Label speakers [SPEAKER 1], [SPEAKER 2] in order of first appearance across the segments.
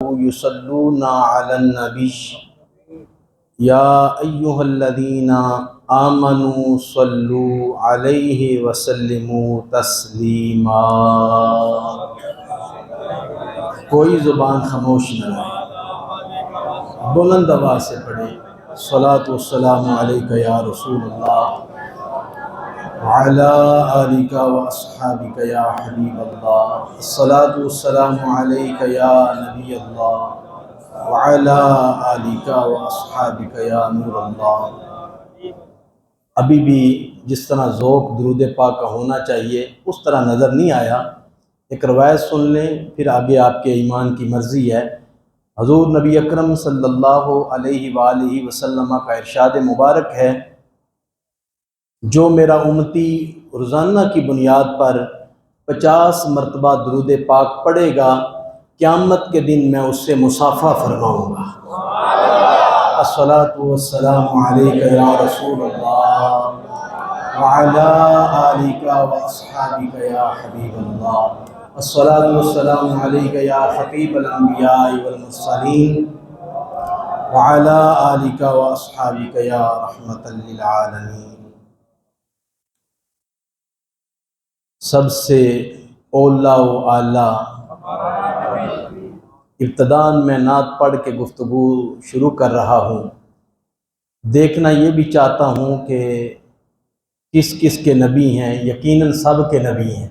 [SPEAKER 1] یصلون علی النبی یا ایھا الذین آمنوا صلوا علیہ وسلموا تسلیما۔ کوئی زبان خاموش نہ رہے، بلند آواز سے پڑھے صلاۃ والسلام علیک یا رسول اللہ وعلی آلک واصحابک یا حبیب اللہ، الصلاۃ والسلام علیک یا نبی اللہ وعلی آلک واصحابک یا نور اللہ۔ ابھی بھی جس طرح ذوق درود پاک کا ہونا چاہیے اس طرح نظر نہیں آیا۔ ایک روایت سن لیں پھر آگے آپ کے ایمان کی مرضی ہے۔ حضور نبی اکرم صلی اللہ علیہ وآلہ وسلم کا ارشاد مبارک ہے، جو میرا امتی روزانہ کی بنیاد پر 50 مرتبہ درود پاک پڑھے گا، قیامت کے دن میں اس سے مصافحہ فرماؤں گا۔ الصلاۃ والسلام علیک یا رسول اللہ وعلی آلک واصحابک یا حبیب اللہ، الصلاۃ والسلام علیک یا خطیب الانبیاء والمرسلین وعلی آلک واصحابک یا رحمۃ للعالمین۔ سب سے اولا و اعلیٰ ابتداءً میں نعت پڑھ کے گفتگو شروع کر رہا ہوں۔ دیکھنا یہ بھی چاہتا ہوں کہ کس کس کے نبی ہیں، یقیناً سب کے نبی ہیں،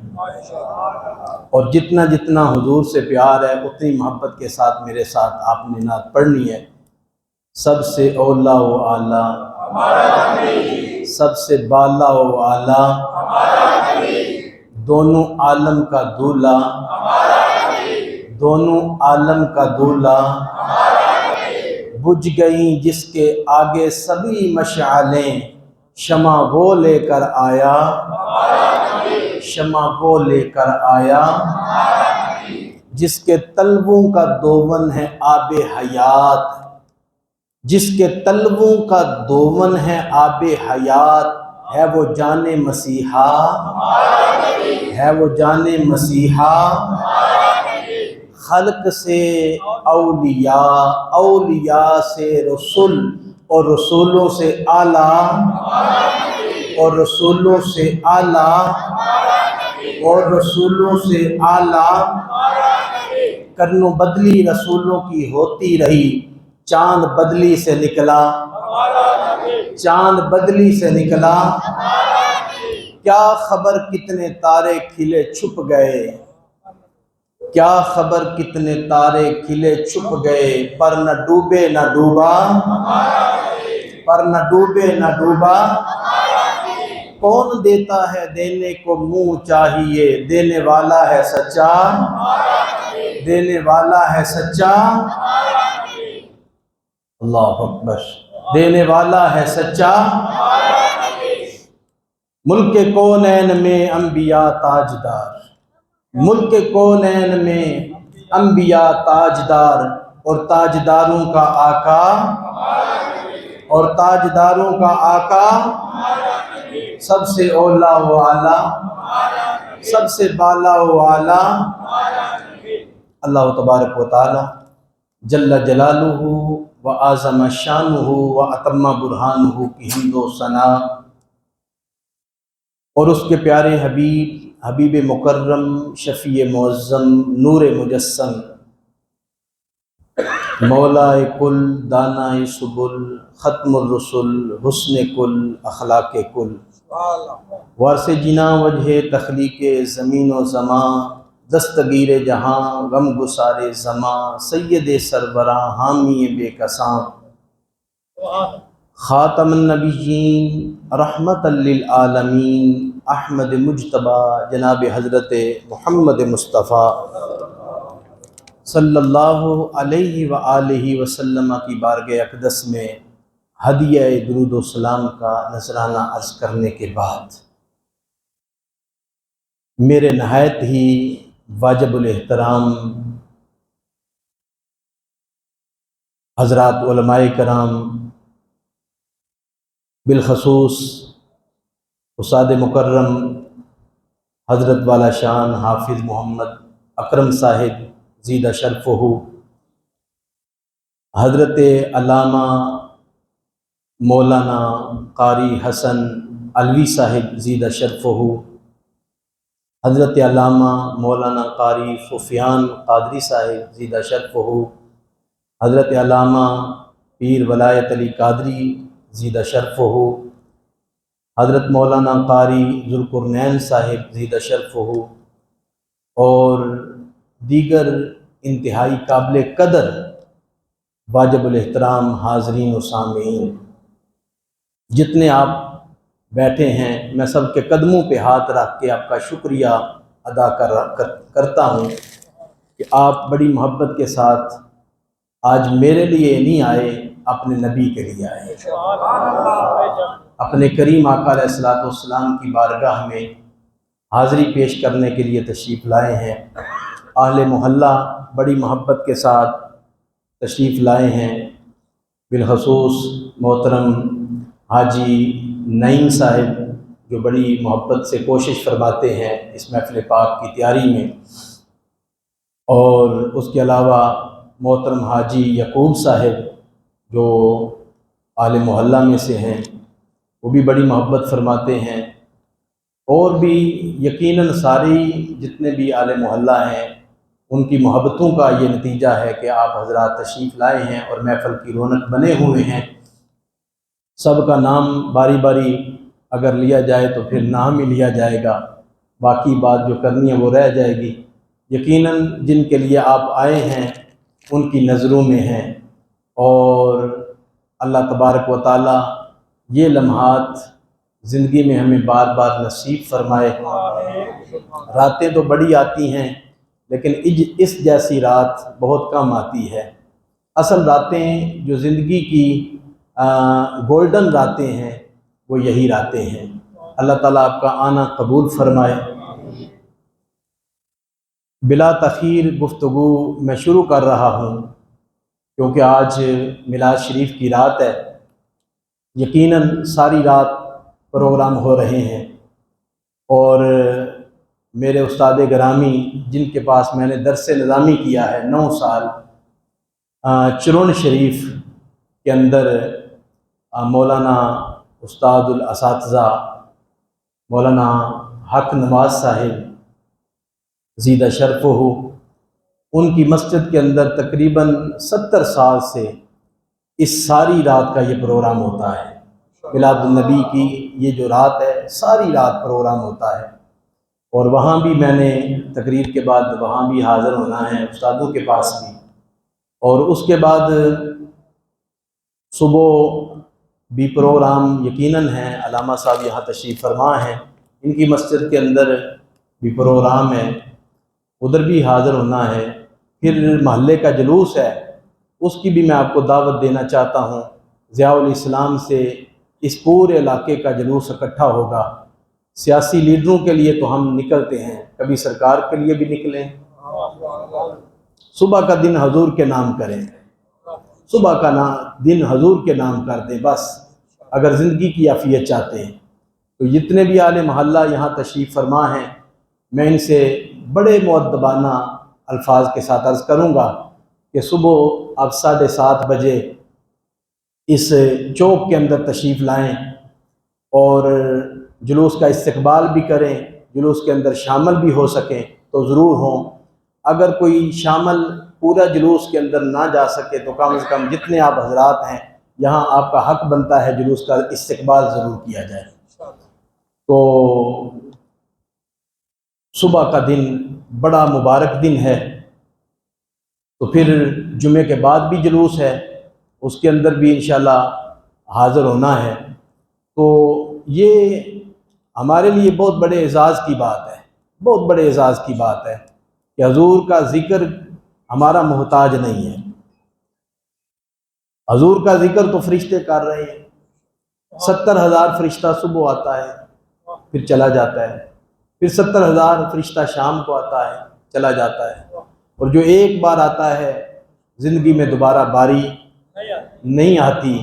[SPEAKER 1] اور جتنا جتنا حضور سے پیار ہے اتنی محبت کے ساتھ میرے ساتھ آپ نے نعت پڑھنی ہے۔ سب سے اولا و اعلیٰ، سب سے بالا و اعلیٰ، دونوں عالم کا دولہ، دونوں عالم کا دولہ، بجھ گئیں جس کے آگے سبھی مشعلیں، شمع وہ لے کر آیا، شمع وہ لے کر آیا، جس کے تلووں کا دون ہے آب حیات، جس کے تلووں کا دون ہے آب حیات، ہے وہ جان مسیحا، ہے وہ جان مسیحا۔ خلق سے اولیاء، اولیاء سے رسول، اور رسولوں سے اعلیٰ، اور رسولوں سے اعلیٰ، اور رسولوں سے اعلیٰ۔ کرن و بدلی رسولوں کی ہوتی رہی، چاند بدلی سے نکلا، چاند بدلی سے نکلا۔ کیا خبر کتنے تارے کھلے چھپ گئے، کیا خبر کتنے تارے کھلے چھپ گئے، پر نہ ڈوبے نہ ڈوبا، پر نہ ڈوبے نہ ڈوبا۔ کون دیتا ہے دینے کو منہ چاہیے، دینے والا ہے سچا، دینے والا ہے سچا۔ اللہ اکبر، دینے والا ہے سچا۔ ملک کونین میں انبیاء تاجدار، ملک کونین میں انبیاء تاجدار، اور تاجداروں کا آقا، اور تاجداروں کا آقا۔ سب سے اولا و اعلیٰ، سب سے بالا و اعلیٰ اللہ تبارک و تعالی جل جلالہ و اعظم شانہ و اتم برہانہ کی حمد و ثنا، اور اس کے پیارے حبیب، حبیب مکرم، شفیع معظم، نور مجسم، مولا کل، دانا سبل، ختم الرسل، حسن کل، اخلاق کل، وارث جنا وجہ تخلیق زمین و زماں، دستگیر جہاں، غم گسار زماں، سید سربراں، حامی بے کساں، خاتم النبیین، رحمت للعالمین، احمد مجتبیٰ، جناب حضرت محمد مصطفیٰ صلی اللہ علیہ وآلہ وسلم کی بارگاہ اقدس میں ہدیہ درود و سلام کا نذرانہ عرض کرنے کے بعد میرے نہایت ہی واجب الاحترام حضرات علماء کرام، بالخصوص استاد مکرم حضرت والا شان حافظ محمد اکرم صاحب زیدہ شرفہ، حضرت علامہ مولانا قاری حسن علوی صاحب زیدہ شرفہ، حضرت علامہ مولانا قاری سفیان قادری صاحب زیدہ شرفہ، حضرت علامہ پیر ولایت علی قادری زیدہ شرفہ، حضرت مولانا قاری ذوالقرنین صاحب زیدہ شرفہ، اور دیگر انتہائی قابل قدر واجب الاحترام حاضرین و سامعین، جتنے آپ بیٹھے ہیں، میں سب کے قدموں پہ ہاتھ رکھ کے آپ کا شکریہ ادا کرتا ہوں کہ آپ بڑی محبت کے ساتھ آج میرے لیے نہیں آئے، اپنے نبی کے لیے آئے، اپنے کریم آقا علیہ الصلوۃ والسلام کی بارگاہ میں حاضری پیش کرنے کے لیے تشریف لائے ہیں۔ اہل محلہ بڑی محبت کے ساتھ تشریف لائے ہیں، بالخصوص محترم حاجی نعیم صاحب جو بڑی محبت سے کوشش فرماتے ہیں اس محفل پاک کی تیاری میں، اور اس کے علاوہ محترم حاجی یعقوب صاحب جو اہل محلہ میں سے ہیں، وہ بھی بڑی محبت فرماتے ہیں، اور بھی یقیناً ساری جتنے بھی اہل محلہ ہیں ان کی محبتوں کا یہ نتیجہ ہے کہ آپ حضرات تشریف لائے ہیں اور محفل کی رونق بنے ہوئے ہیں۔ سب کا نام باری باری اگر لیا جائے تو پھر نام ہی لیا جائے گا، باقی بات جو کرنی ہے وہ رہ جائے گی۔ یقیناً جن کے لیے آپ آئے ہیں ان کی نظروں میں ہیں، اور اللہ تبارک و تعالی یہ لمحات زندگی میں ہمیں بار بار نصیب فرمائے۔ راتیں تو بڑی آتی ہیں لیکن اس جیسی رات بہت کم آتی ہے۔ اصل راتیں جو زندگی کی گولڈن راتیں ہیں وہ یہی راتیں ہیں۔ اللہ تعالیٰ آپ کا آنا قبول فرمائے۔ بلا تاخیر گفتگو میں شروع کر رہا ہوں کیونکہ آج میلاد شریف کی رات ہے۔ یقیناً ساری رات پروگرام ہو رہے ہیں، اور میرے استاد گرامی جن کے پاس میں نے درس نظامی کیا ہے 9 سال، چرون شریف کے اندر مولانا استاد الاساتذہ مولانا حق نواز صاحب زیدہ شرفہ، ان کی مسجد کے اندر تقریباً 70 سال سے اس ساری رات کا یہ پروگرام ہوتا ہے۔ میلاد النبی کی یہ جو رات ہے ساری رات پروگرام ہوتا ہے، اور وہاں بھی میں نے تقریر کے بعد وہاں بھی حاضر ہونا ہے، استادوں کے پاس بھی، اور اس کے بعد صبح بھی پروگرام یقیناً ہے۔ علامہ صاحب یہاں تشریف فرما ہیں، ان کی مسجد کے اندر بھی پروگرام ہے، ادھر بھی حاضر ہونا ہے۔ پھر محلے کا جلوس ہے، اس کی بھی میں آپ کو دعوت دینا چاہتا ہوں۔ ضیاء الاسلام سے اس پورے علاقے کا جلوس اکٹھا ہوگا۔ سیاسی لیڈروں کے لیے تو ہم نکلتے ہیں، کبھی سرکار کے لیے بھی نکلیں، صبح کا دن حضور کے نام کریں، صبح کا دن حضور کے نام کر دیں بس، اگر زندگی کی عافیت چاہتے ہیں تو۔ جتنے بھی اہل محلہ یہاں تشریف فرما ہیں، میں ان سے بڑے مؤدبانہ الفاظ کے ساتھ عرض کروں گا کہ صبح آپ 7:30 بجے اس چوک کے اندر تشریف لائیں اور جلوس کا استقبال بھی کریں، جلوس کے اندر شامل بھی ہو سکیں تو ضرور ہوں۔ اگر کوئی شامل پورا جلوس کے اندر نہ جا سکے تو کم از کم جتنے آپ حضرات ہیں یہاں آپ کا حق بنتا ہے جلوس کا استقبال ضرور کیا جائے۔ تو صبح کا دن بڑا مبارک دن ہے، تو پھر جمعے کے بعد بھی جلوس ہے، اس کے اندر بھی انشاءاللہ حاضر ہونا ہے۔ تو یہ ہمارے لیے بہت بڑے اعزاز کی بات ہے، بہت بڑے اعزاز کی بات ہے کہ حضور کا ذکر ہمارا محتاج نہیں ہے۔ حضور کا ذکر تو فرشتے کر رہے ہیں، 70,000 فرشتہ صبح آتا ہے پھر چلا جاتا ہے، پھر 70,000 فرشتہ شام کو آتا ہے چلا جاتا ہے، اور جو ایک بار آتا ہے زندگی میں دوبارہ باری نہیں آتی،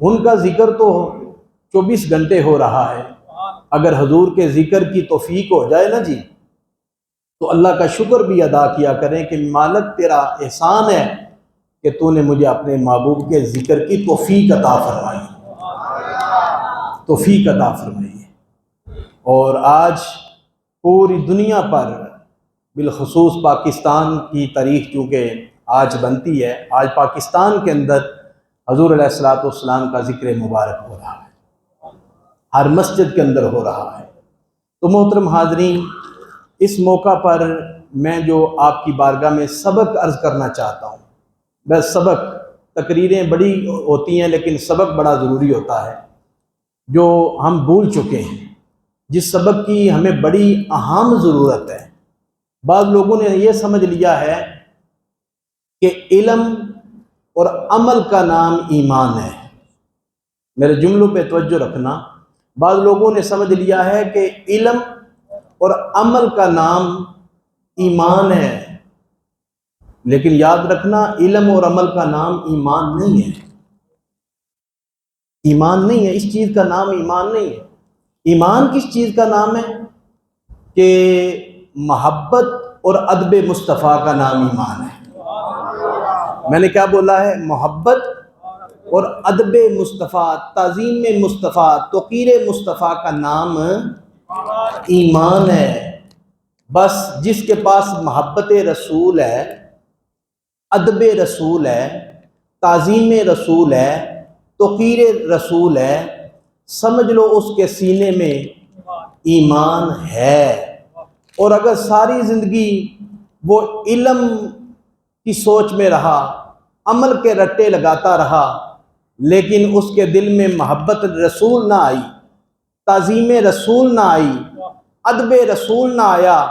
[SPEAKER 1] ان کا ذکر تو 24 گھنٹے ہو رہا ہے۔ اگر حضور کے ذکر کی توفیق ہو جائے نا جی، تو اللہ کا شکر بھی ادا کیا کریں کہ مالک تیرا احسان ہے کہ کہ تو نے مجھے اپنے محبوب کے ذکر کی توفیق عطا فرمائی، توفیق عطا فرمائی ہے۔ اور آج پوری دنیا پر، بالخصوص پاکستان کی تاریخ چونکہ آج بنتی ہے، آج پاکستان کے اندر حضور علیہ الصلوۃ والسلام کا ذکر مبارک ہو رہا ہے، ہر مسجد کے اندر ہو رہا ہے۔ تو محترم حاضرین، اس موقع پر میں جو آپ کی بارگاہ میں سبق عرض کرنا چاہتا ہوں، بس سبق، تقریریں بڑی ہوتی ہیں لیکن سبق بڑا ضروری ہوتا ہے جو ہم بھول چکے ہیں، جس سبق کی ہمیں بڑی اہم ضرورت ہے۔ بعض لوگوں نے یہ سمجھ لیا ہے کہ علم اور عمل کا نام ایمان ہے۔ میرے جملوں پہ توجہ رکھنا، بعض لوگوں نے سمجھ لیا ہے کہ علم اور عمل کا نام ایمان ہے، لیکن یاد رکھنا علم اور عمل کا نام ایمان نہیں ہے، ایمان نہیں ہے، اس چیز کا نام ایمان نہیں ہے۔ ایمان کس چیز کا نام ہے؟ کہ محبت اور ادب مصطفیٰ کا نام ایمان ہے۔ میں نے کیا بولا ہے؟ محبت اور ادب مصطفیٰ، تعظیم مصطفیٰ، توقیر مصطفیٰ کا نام ایمان ہے۔ بس جس کے پاس محبت رسول ہے، ادب رسول ہے، تعظیم رسول ہے، توقیر رسول ہے، سمجھ لو اس کے سینے میں ایمان ہے۔ اور اگر ساری زندگی وہ علم کی سوچ میں رہا، عمل کے رٹے لگاتا رہا، لیکن اس کے دل میں محبت رسول نہ آئی، تعظیم رسول نہ آئی، ادب رسول نہ آیا،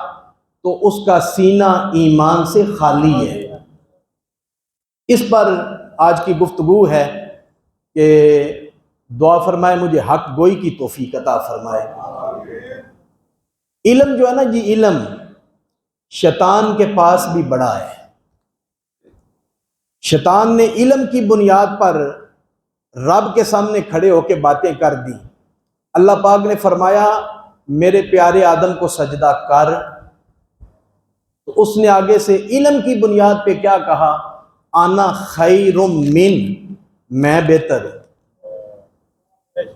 [SPEAKER 1] تو اس کا سینہ ایمان سے خالی ہے۔ اس پر آج کی گفتگو ہے کہ دعا فرمائے مجھے حق گوئی کی توفیق عطا فرمائے۔ علم جو ہے نا جی، علم شیطان کے پاس بھی بڑا ہے۔ شیطان نے علم کی بنیاد پر رب کے سامنے کھڑے ہو کے باتیں کر دی۔ اللہ پاک نے فرمایا میرے پیارے آدم کو سجدہ کر، تو اس نے آگے سے علم کی بنیاد پہ کیا کہا؟ انا خیر من، میں بہتر ہوں۔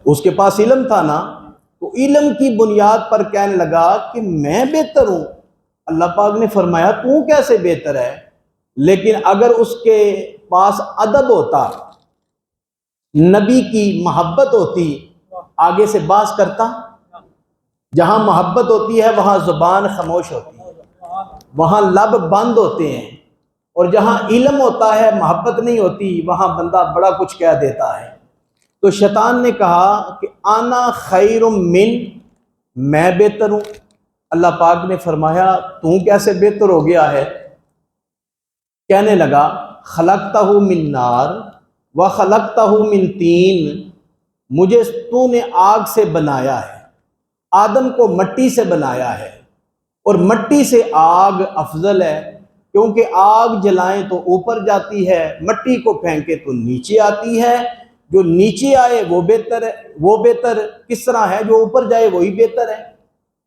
[SPEAKER 1] اس کے پاس علم تھا نا، تو علم کی بنیاد پر کہنے لگا کہ میں بہتر ہوں۔ اللہ پاک نے فرمایا تو کیسے بہتر ہے؟ لیکن اگر اس کے پاس ادب ہوتا، نبی کی محبت ہوتی، آگے سے بات کرتا۔ جہاں محبت ہوتی ہے وہاں زبان خاموش ہوتی ہے، وہاں لب بند ہوتے ہیں، اور جہاں علم ہوتا ہے محبت نہیں ہوتی، وہاں بندہ بڑا کچھ کہہ دیتا ہے۔ تو شیطان نے کہا کہ انا خیر من، میں بہتر ہوں۔ اللہ پاک نے فرمایا تو کیسے بہتر ہو گیا ہے؟ کہنے لگا خلقتہ من نار وخلقتہ من طین، مجھے تو نے آگ سے بنایا ہے، آدم کو مٹی سے بنایا ہے، اور مٹی سے آگ افضل ہے، کیونکہ آگ جلائیں تو اوپر جاتی ہے، مٹی کو پھینکے تو نیچے آتی ہے، جو نیچے آئے وہ بہتر ہے۔ وہ بہتر کس طرح ہے؟ جو اوپر جائے وہی بہتر ہے۔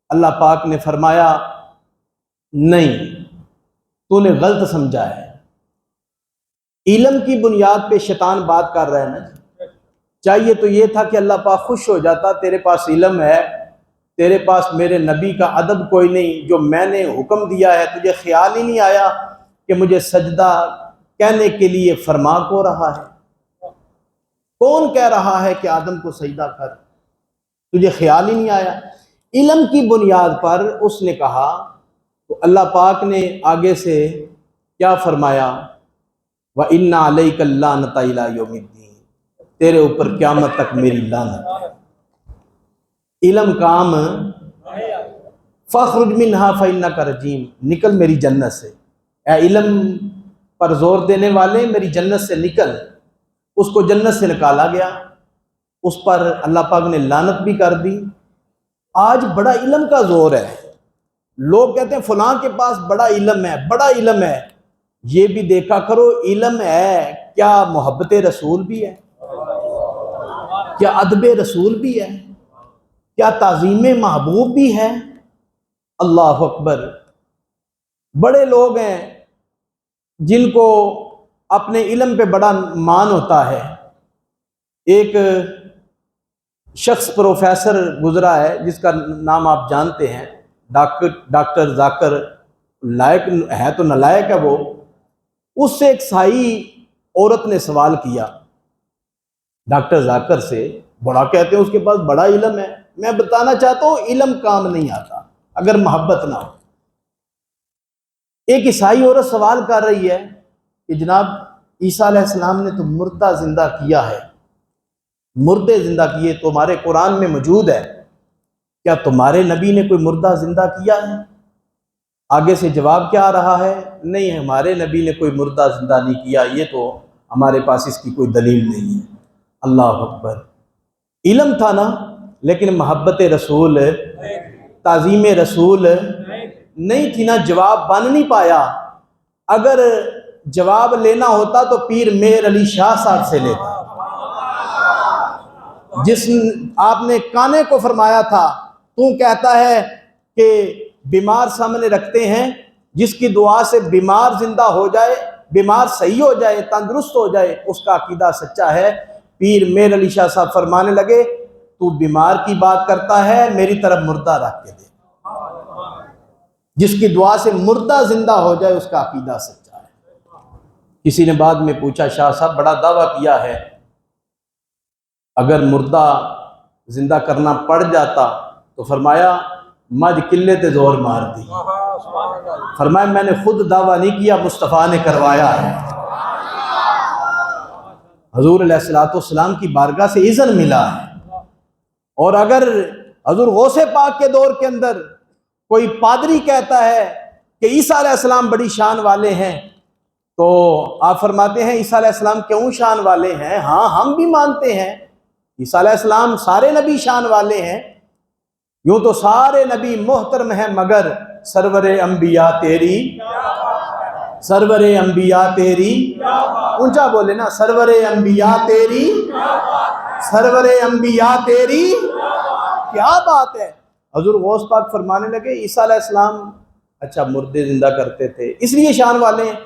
[SPEAKER 1] اللہ پاک نے فرمایا نہیں، تو نے غلط سمجھا ہے۔ علم کی بنیاد پہ شیطان بات کر رہا ہے نا، چاہیے تو یہ تھا کہ اللہ پاک خوش ہو جاتا، تیرے پاس علم ہے، تیرے پاس میرے نبی کا ادب کوئی نہیں، جو میں نے حکم دیا ہے تجھے خیال ہی نہیں آیا کہ مجھے سجدہ کہنے کے لیے فرما کو رہا ہے؟ کون کہہ رہا ہے کہ آدم کو سجدہ کر؟ تجھے خیال ہی نہیں آیا؟ علم کی بنیاد پر اس نے کہا، تو اللہ پاک نے آگے سے کیا فرمایا؟ وَإِنَّ عَلَيْكَ اللَّعْنَةَ إِلَىٰ يَوْمِ الدِّينِ، تیرے اوپر قیامت تک میری لعنت ہے۔ علم کام فَاخْرُجْ مِنْهَا فَإِنَّكَ رَجِيمٌ، نکل میری جنت سے، اے علم پر زور دینے والے میری جنت سے نکل۔ اس کو جنت سے نکالا گیا، اس پر اللہ پاک نے لعنت بھی کر دی۔ آج بڑا علم کا زور ہے، لوگ کہتے ہیں فلاں کے پاس بڑا علم ہے، بڑا علم ہے۔ یہ بھی دیکھا کرو علم ہے کیا محبت رسول بھی ہے؟ کیا ادب رسول بھی ہے؟ کیا تعظیم محبوب بھی ہے؟ اللہ اکبر۔ بڑے لوگ ہیں جن کو اپنے علم پہ بڑا مان ہوتا ہے. ایک شخص پروفیسر گزرا ہے جس کا نام آپ جانتے ہیں، ڈاکٹر ذاکر. لائق ہے تو نالائق ہے وہ. اس سے ایک سائی عورت نے سوال کیا ڈاکٹر ذاکر سے. بڑا کہتے ہیں اس کے پاس بڑا علم ہے. میں بتانا چاہتا ہوں علم کام نہیں آتا اگر محبت نہ ہو. ایک عیسائی عورت سوال کر رہی ہے کہ جناب عیسیٰ علیہ السلام نے تو مردہ زندہ کیا ہے، مردے زندہ کیے، تمہارے قرآن میں موجود ہے، کیا تمہارے نبی نے کوئی مردہ زندہ کیا ہے؟ آگے سے جواب کیا آ رہا ہے؟ نہیں، ہمارے نبی نے کوئی مردہ زندہ نہیں کیا، یہ تو ہمارے پاس اس کی کوئی دلیل نہیں ہے. اللہ اکبر. علم تھا نا، لیکن محبت رسول، تعظیم رسول نہیں تھی نا، جواب بن نہیں پایا. اگر جواب لینا ہوتا تو پیر مہر علی شاہ صاحب سے لیتا، جس آپ نے کانے کو فرمایا تھا تو کہتا ہے کہ بیمار سامنے رکھتے ہیں، جس کی دعا سے بیمار زندہ ہو جائے، بیمار صحیح ہو جائے، تندرست ہو جائے، اس کا عقیدہ سچا ہے. پیر مہر علی شاہ صاحب فرمانے لگے تو بیمار کی بات کرتا ہے، میری طرف مردہ رکھ کے دے. جس کی دعا سے مردہ زندہ ہو جائے اس کا عقیدہ سچا ہے. کسی نے بعد میں پوچھا شاہ صاحب بڑا دعویٰ کیا ہے، اگر مردہ زندہ کرنا پڑ جاتا تو فرمایا مجھ قلے تے زور مار دی. فرمایا میں نے خود دعویٰ نہیں کیا، مصطفیٰ نے کروایا ہے. حضور علیہ السلام کی بارگاہ سے اذن ملا ہے. اور اگر حضور غوث پاک کے دور کے اندر کوئی پادری کہتا ہے کہ عیسیٰ علیہ السلام بڑی شان والے ہیں، تو آپ فرماتے ہیں عیسیٰ علیہ السلام کیوں شان والے ہیں؟ ہاں ہم بھی مانتے ہیں عیسیٰ علیہ السلام سارے نبی شان والے ہیں. یوں تو سارے نبی محترم ہیں، مگر سرور انبیاء تیری، سرور انبیاء تیری، اونچا بولے نا، سرور انبیاء تیری، سرور انبیاء تیری کیا بات ہے. حضور غوث پاک فرمانے لگے عیسیٰ علیہ السلام اچھا مردے زندہ کرتے تھے اس لیے شان والے ہیں،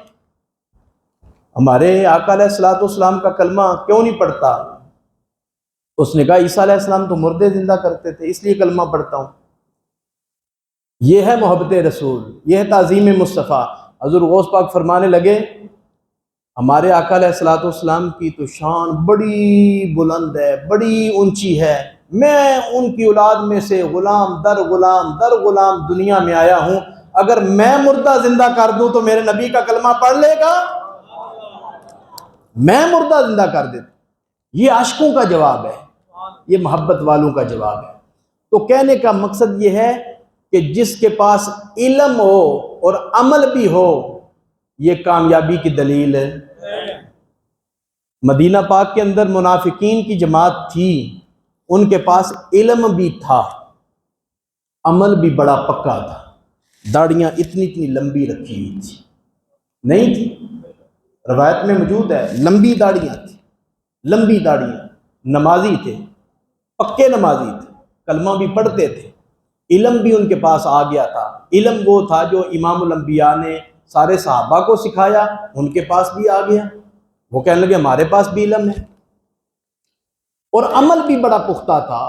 [SPEAKER 1] ہمارے آقا علیہ السلام کا کلمہ کیوں نہیں پڑھتا؟ اس نے کہا عیسیٰ علیہ السلام تو مردے زندہ کرتے تھے اس لیے کلمہ پڑھتا ہوں. یہ ہے محبت رسول، یہ ہے تعظیم مصطفیٰ. حضور غوث پاک فرمانے لگے ہمارے آقا علیہ السلام کی تو شان بڑی بلند ہے، بڑی اونچی ہے. میں ان کی اولاد میں سے غلام در غلام دنیا میں آیا ہوں. اگر میں مردہ زندہ کر دوں تو میرے نبی کا کلمہ پڑھ لے گا؟ میں مردہ زندہ کر دیتا. یہ عاشقوں کا جواب ہے، یہ محبت والوں کا جواب ہے. تو کہنے کا مقصد یہ ہے کہ جس کے پاس علم ہو اور عمل بھی ہو یہ کامیابی کی دلیل ہے. مدینہ پاک کے اندر منافقین کی جماعت تھی، ان کے پاس علم بھی تھا، عمل بھی بڑا پکا تھا. داڑیاں اتنی لمبی رکھی ہوئی تھی، نہیں تھی، روایت میں موجود ہے لمبی داڑیاں تھی، لمبی داڑیاں. نمازی تھے، پکے نمازی تھے، کلمہ بھی پڑھتے تھے. علم بھی ان کے پاس آ گیا تھا. علم وہ تھا جو امام الانبیاء نے سارے صحابہ کو سکھایا، ان کے پاس بھی آ گیا. وہ کہنے لگے ہمارے پاس بھی علم ہے. اور عمل بھی بڑا پختہ تھا.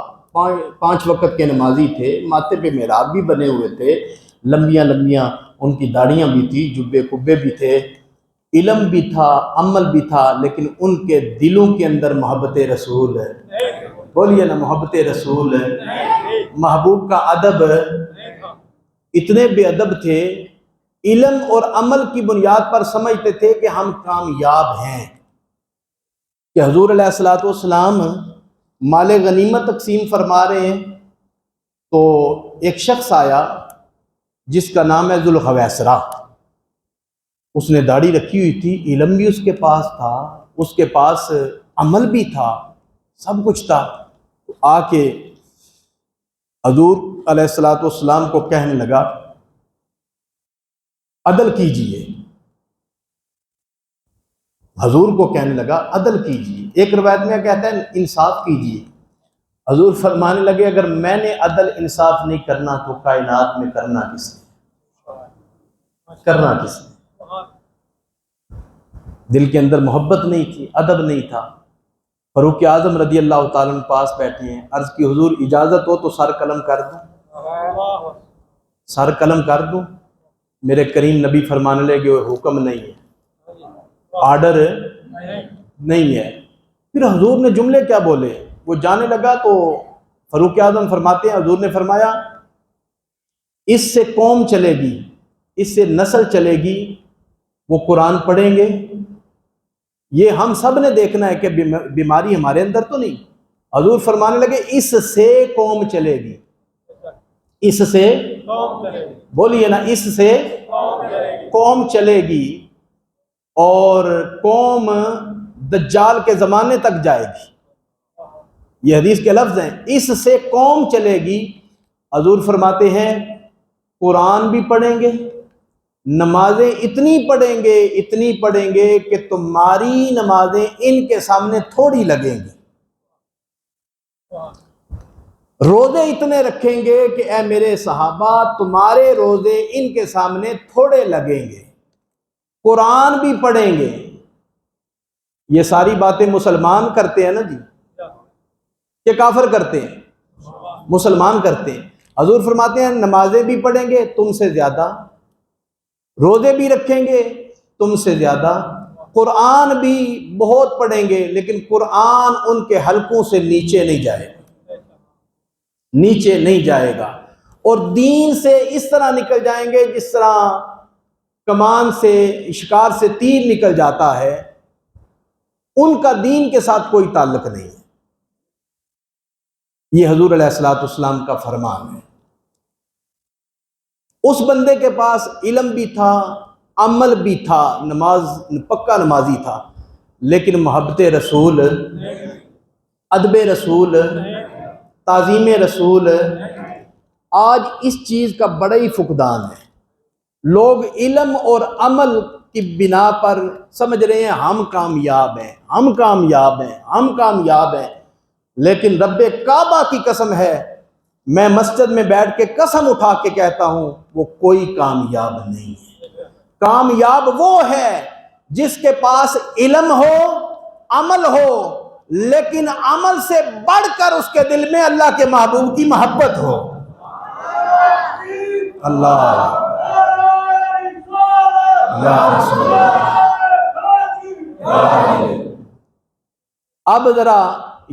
[SPEAKER 1] 5 وقت کے نمازی تھے، ماتھے پہ محراب بھی بنے ہوئے تھے، لمبیاں ان کی داڑیاں بھی تھی، جبے کبے بھی تھے. علم بھی تھا، عمل بھی تھا، لیکن ان کے دلوں کے اندر محبت رسول ہے. بولیے نا محبت رسول ہے. محبوب کا ادب، اتنے بے ادب تھے، علم اور عمل کی بنیاد پر سمجھتے تھے کہ ہم کامیاب ہیں. کہ حضور علیہ السلام مال غنیمت تقسیم فرما رہے ہیں تو ایک شخص آیا جس کا نام ہے ذوالخویسرہ. اس نے داڑھی رکھی ہوئی تھی، علم بھی اس کے پاس تھا، اس کے پاس عمل بھی تھا، سب کچھ تھا. آ کے حضور علیہ السلام کو کہنے لگا عدل کیجئے. حضور کو کہنے لگا عدل کیجئے. ایک روایت میں کہتا ہے انصاف کیجئے. حضور فرمانے لگے اگر میں نے عدل انصاف نہیں کرنا تو کائنات میں کرنا کس نے؟ کرنا کس نے؟ دل کے اندر محبت نہیں تھی، ادب نہیں تھا۔ فاروق اعظم رضی اللہ تعالیٰ عنہ پاس بیٹھے ہیں، عرض کی حضور اجازت ہو تو سر قلم کر دوں، سر قلم کر دوں؟ میرے کریم نبی فرمانے لگے وہ حکم نہیں ہے، آرڈر نہیں ہے۔ پھر حضور نے جملے کیا بولے، وہ جانے لگا تو فاروق اعظم فرماتے ہیں حضور نے فرمایا اس سے قوم چلے گی، اس سے نسل چلے گی، وہ قرآن پڑھیں گے۔ یہ ہم سب نے دیکھنا ہے کہ بیماری ہمارے اندر تو نہیں۔ حضور فرمانے لگے اس سے قوم چلے گی، اس سے بولیے نا، اس سے قوم چلے گی، اور قوم دجال کے زمانے تک جائے گی۔ یہ حدیث کے لفظ ہیں، اس سے قوم چلے گی۔ حضور فرماتے ہیں قرآن بھی پڑھیں گے، نمازیں اتنی پڑھیں گے کہ تمہاری نمازیں ان کے سامنے تھوڑی لگیں گی، روزے اتنے رکھیں گے کہ اے میرے صحابہ تمہارے روزے ان کے سامنے تھوڑے لگیں گے، قرآن بھی پڑھیں گے۔ یہ ساری باتیں مسلمان کرتے ہیں نا جی، کہ کافر کرتے ہیں؟ مسلمان کرتے ہیں۔ حضور فرماتے ہیں نمازیں بھی پڑھیں گے تم سے زیادہ، روزے بھی رکھیں گے تم سے زیادہ، قرآن بھی بہت پڑھیں گے، لیکن قرآن ان کے حلقوں سے نیچے نہیں جائے گا، نیچے نہیں جائے گا، اور دین سے اس طرح نکل جائیں گے جس طرح کمان سے، شکار سے تیر نکل جاتا ہے۔ ان کا دین کے ساتھ کوئی تعلق نہیں ہے۔ یہ حضور علیہ الصلوۃ والسلام کا فرمان ہے۔ اس بندے کے پاس علم بھی تھا، عمل بھی تھا، نماز پکا نمازی تھا، لیکن محبت رسول، ادب رسول، تعظیم رسول، آج اس چیز کا بڑا ہی فقدان ہے۔ لوگ علم اور عمل کی بنا پر سمجھ رہے ہیں ہم کامیاب ہیں، ہم کامیاب ہیں، ہم کامیاب ہیں، لیکن رب کعبہ کی قسم ہے، میں مسجد میں بیٹھ کے قسم اٹھا کے کہتا ہوں وہ کوئی کامیاب نہیں ہے۔ کامیاب وہ ہے جس کے پاس علم ہو، عمل ہو، لیکن عمل سے بڑھ کر اس کے دل میں اللہ کے محبوب کی محبت ہو۔ اللہ یا رسول اللہ۔ اب ذرا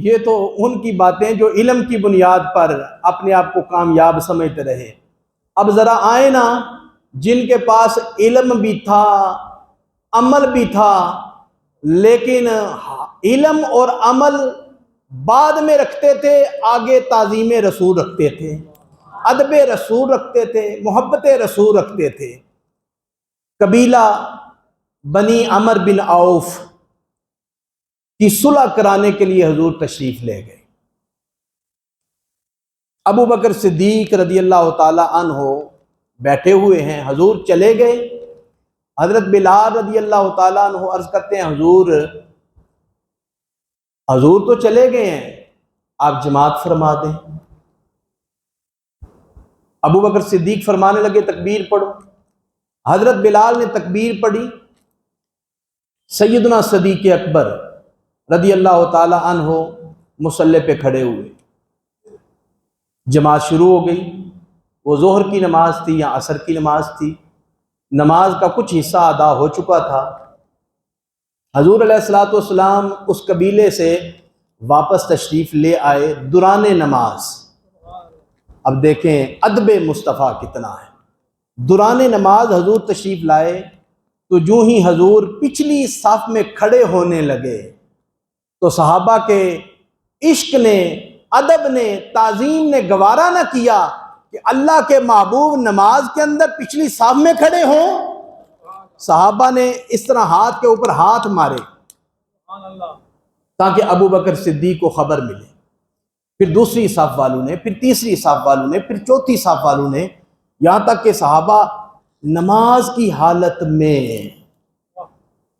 [SPEAKER 1] یہ تو ان کی باتیں جو علم کی بنیاد پر اپنے آپ کو کامیاب سمجھتے رہے۔ اب ذرا آئے نا جن کے پاس علم بھی تھا، عمل بھی تھا، لیکن علم اور عمل بعد میں رکھتے تھے، آگے تعظیم رسول رکھتے تھے، ادب رسول رکھتے تھے، محبت رسول رکھتے تھے۔ قبیلہ بنی عمر بن عوف کی صلح کرانے کے لیے حضور تشریف لے گئے۔ ابو بکر صدیق رضی اللہ تعالی عنہ بیٹھے ہوئے ہیں، حضور چلے گئے۔ حضرت بلال رضی اللہ تعالیٰ عنہ عرض کرتے ہیں حضور تو چلے گئے ہیں، آپ جماعت فرما دیں۔ ابو بکر صدیق فرمانے لگے تکبیر پڑھو۔ حضرت بلال نے تکبیر پڑھی۔ سیدنا صدیق اکبر رضی اللہ تعالی عنہ مصلی پہ کھڑے ہوئے، جماعت شروع ہو گئی۔ وہ ظہر کی نماز تھی یا عصر کی نماز تھی، نماز کا کچھ حصہ ادا ہو چکا تھا۔ حضور علیہ الصلوۃ والسلام اس قبیلے سے واپس تشریف لے آئے دوران نماز۔ اب دیکھیں ادب مصطفیٰ کتنا ہے۔ دوران نماز حضور تشریف لائے تو جو ہی حضور پچھلی صف میں کھڑے ہونے لگے تو صحابہ کے عشق نے، ادب نے، تعظیم نے گوارا نہ کیا کہ اللہ کے محبوب نماز کے اندر پچھلی صف میں کھڑے ہوں۔ صحابہ نے اس طرح ہاتھ کے اوپر ہاتھ مارے تاکہ ابو بکر صدیق کو خبر ملے۔ پھر دوسری صف والوں نے، پھر تیسری صف والوں نے، پھر چوتھی صف والوں نے، یہاں تک کہ صحابہ نماز کی حالت میں،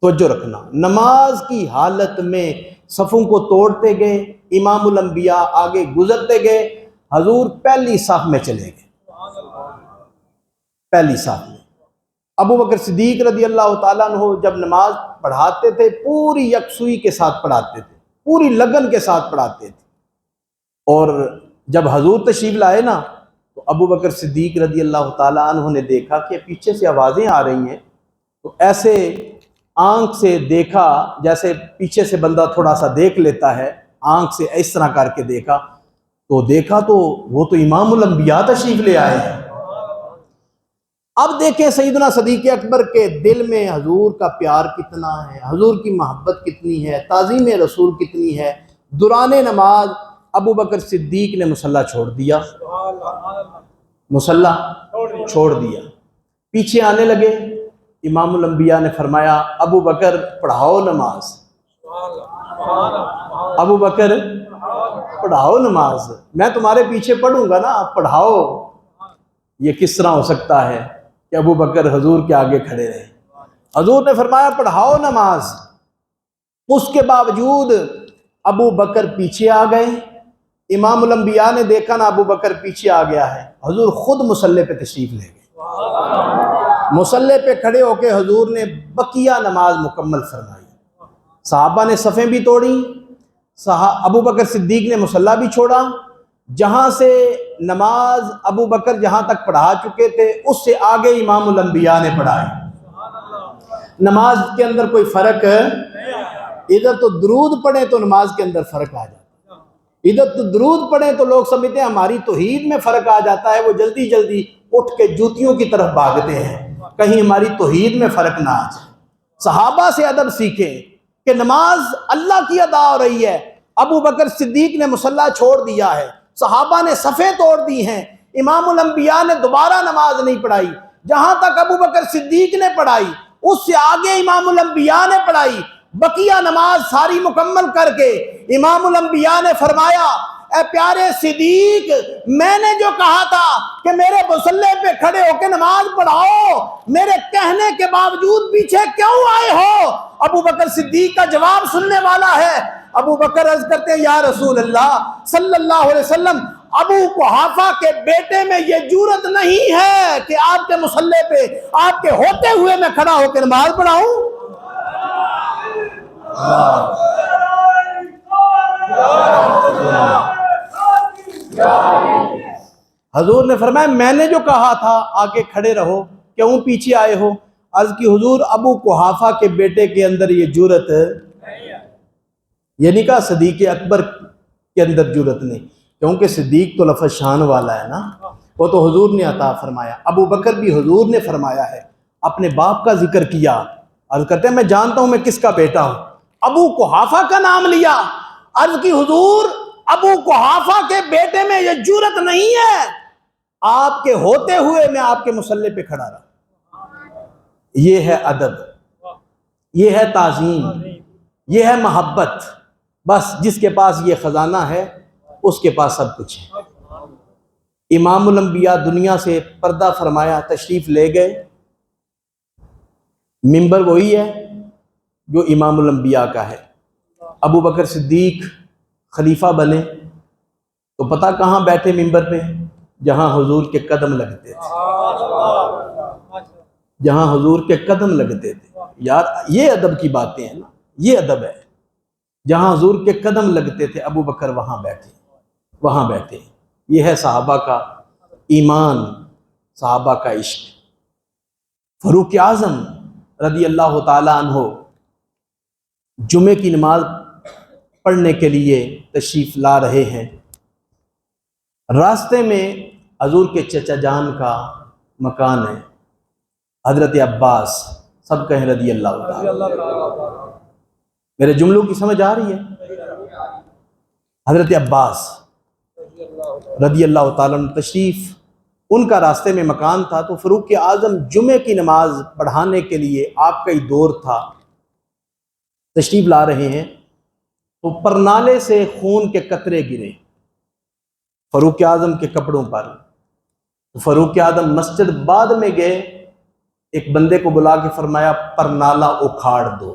[SPEAKER 1] توجہ رکھنا، نماز کی حالت میں صفوں کو توڑتے گئے، امام الانبیاء آگے گزرتے گئے، حضور پہلی صف میں چلے گئے، پہلی صف میں۔ ابو بکر صدیق رضی اللہ تعالیٰ عنہ جب نماز پڑھاتے تھے پوری یکسوئی کے ساتھ پڑھاتے تھے، پوری لگن کے ساتھ پڑھاتے تھے۔ اور جب حضور تشریف لائے نا تو ابو بکر صدیق رضی اللہ تعالیٰ عنہ نے دیکھا کہ پیچھے سے آوازیں آ رہی ہیں، تو ایسے آنکھ سے دیکھا جیسے پیچھے سے بندہ تھوڑا سا دیکھ لیتا ہے، آنکھ سے اس طرح کر کے دیکھا تو وہ تو امام الانبیاء تشریف لے آئے ہیں۔ اب دیکھیں سیدنا صدیق اکبر کے دل میں حضور کا پیار کتنا ہے، حضور کی محبت کتنی ہے، تعظیم رسول کتنی ہے۔ دوران نماز ابو بکر صدیق نے مصلی چھوڑ دیا، مصلی چھوڑ دیا، پیچھے آنے لگے۔ امام الانبیاء نے فرمایا ابو بکر پڑھاؤ نماز، ابو بکر پڑھاؤ نماز، میں تمہارے پیچھے پڑھوں گا نا، آپ پڑھاؤ۔ یہ کس طرح ہو سکتا ہے کہ ابو بکر حضور کے آگے کھڑے رہے؟ حضور نے فرمایا پڑھاؤ نماز، اس کے باوجود ابو بکر پیچھے آ گئے۔ امام الانبیاء نے دیکھا نا ابو بکر پیچھے آ گیا ہے، حضور خود مصلی پہ تشریف لے گئے۔ مصلی پہ کھڑے ہو کے حضور نے بقیہ نماز مکمل فرمائی۔ صحابہ نے صفیں بھی توڑی، ابو بکر صدیق نے مصلی بھی چھوڑا۔ جہاں سے نماز ابو بکر جہاں تک پڑھا چکے تھے اس سے آگے امام الانبیاء نے پڑھائی۔ نماز کے اندر کوئی فرق ہے؟ ادھر تو درود پڑھیں تو نماز کے اندر فرق آ جاتا ہے، ادھر تو درود پڑھیں تو لوگ سمجھتے ہیں ہماری توحید میں فرق آ جاتا ہے، وہ جلدی جلدی اٹھ کے جوتیوں کی طرف بھاگتے ہیں، کہیں ہماری توحید میں فرق نہ آ جائے۔ صحابہ سے ادب سیکھیں کہ نماز اللہ کی ادا ہو رہی ہے، ابو بکر صدیق نے مصلی چھوڑ دیا ہے، صحابہ نے صفیں توڑ دی ہیں، امام الانبیاء نے دوبارہ نماز نہیں پڑھائی، جہاں تک ابو بکر صدیق نے پڑھائی اس سے آگے امام الانبیاء نے پڑھائی۔ بقیہ نماز ساری مکمل کر کے امام الانبیاء نے فرمایا اے پیارے صدیق، میں نے جو کہا تھا کہ میرے مصلی پہ کھڑے ہو کے نماز پڑھاؤ، میرے کہنے کے باوجود پیچھے کیوں آئے ہو؟ ابو بکر صدیق کا جواب سننے والا ہے۔ ابو بکر عرض کرتے ہیں یا رسول اللہ صلی اللہ علیہ وسلم، ابو قحافہ کے بیٹے میں یہ جرأت نہیں ہے کہ آپ کے مصلی پہ آپ کے ہوتے ہوئے میں کھڑا ہو کے نماز پڑھاؤں۔ حضور نے فرمایا میں نے جو کہا تھا آگے کھڑے رہو، کیوں پیچھے آئے ہو؟ عرض کی حضور ابو قحافہ کے بیٹے کے اندر یہ جرأت، یہ نہیں کہا صدیق اکبر کے اندر جرأت نہیں، کیونکہ صدیق تو لفظ شان والا ہے نا، وہ تو حضور نے عطا فرمایا۔ ابو بکر بھی حضور نے فرمایا ہے، اپنے باپ کا ذکر کیا، عرض کرتے ہیں میں جانتا ہوں میں کس کا بیٹا ہوں، ابو قحافہ کا نام لیا۔ عرض کی حضور ابو قحافہ کے بیٹے میں یہ جرأت نہیں ہے، آپ کے ہوتے ہوئے میں آپ کے مصلی پہ کھڑا رہا۔ یہ ہے ادب، یہ ہے تعظیم، یہ ہے محبت۔ بس جس کے پاس یہ خزانہ ہے اس کے پاس سب کچھ ہے۔ امام الانبیاء دنیا سے پردہ فرمایا تشریف لے گئے، منبر وہی ہے جو امام الانبیاء کا ہے۔ ابو بکر صدیق خلیفہ بنے تو پتہ کہاں بیٹھے منبر پہ؟ جہاں حضور کے قدم لگتے تھے، جہاں حضور کے قدم لگتے تھے۔ یار یہ ادب کی باتیں ہیں نا، یہ ادب ہے۔ جہاں حضور کے قدم لگتے تھے ابو بکر وہاں بیٹھے، وہاں بیٹھے۔ یہ ہے صحابہ کا ایمان، صحابہ کا عشق۔ فاروق اعظم رضی اللہ تعالی عنہ جمعے کی نماز پڑھنے کے لیے تشریف لا رہے ہیں، راستے میں حضور کے چچا جان کا مکان ہے، حضرت عباس، سب کہیں رضی اللہ تعالی۔ میرے جملوں کی سمجھ آ رہی ہے؟ حضرت عباس رضی اللہ تعالیٰ تشریف ان کا راستے میں مکان تھا، تو فاروق اعظم جمعے کی نماز پڑھانے کے لیے آپ کا ہی دور تھا، تشریف لا رہے ہیں تو پرنالے سے خون کے قطرے گرے فاروق اعظم کے کپڑوں پر۔ تو فاروق اعظم مسجد بعد میں گئے، ایک بندے کو بلا کے فرمایا پرنالہ اکھاڑ دو،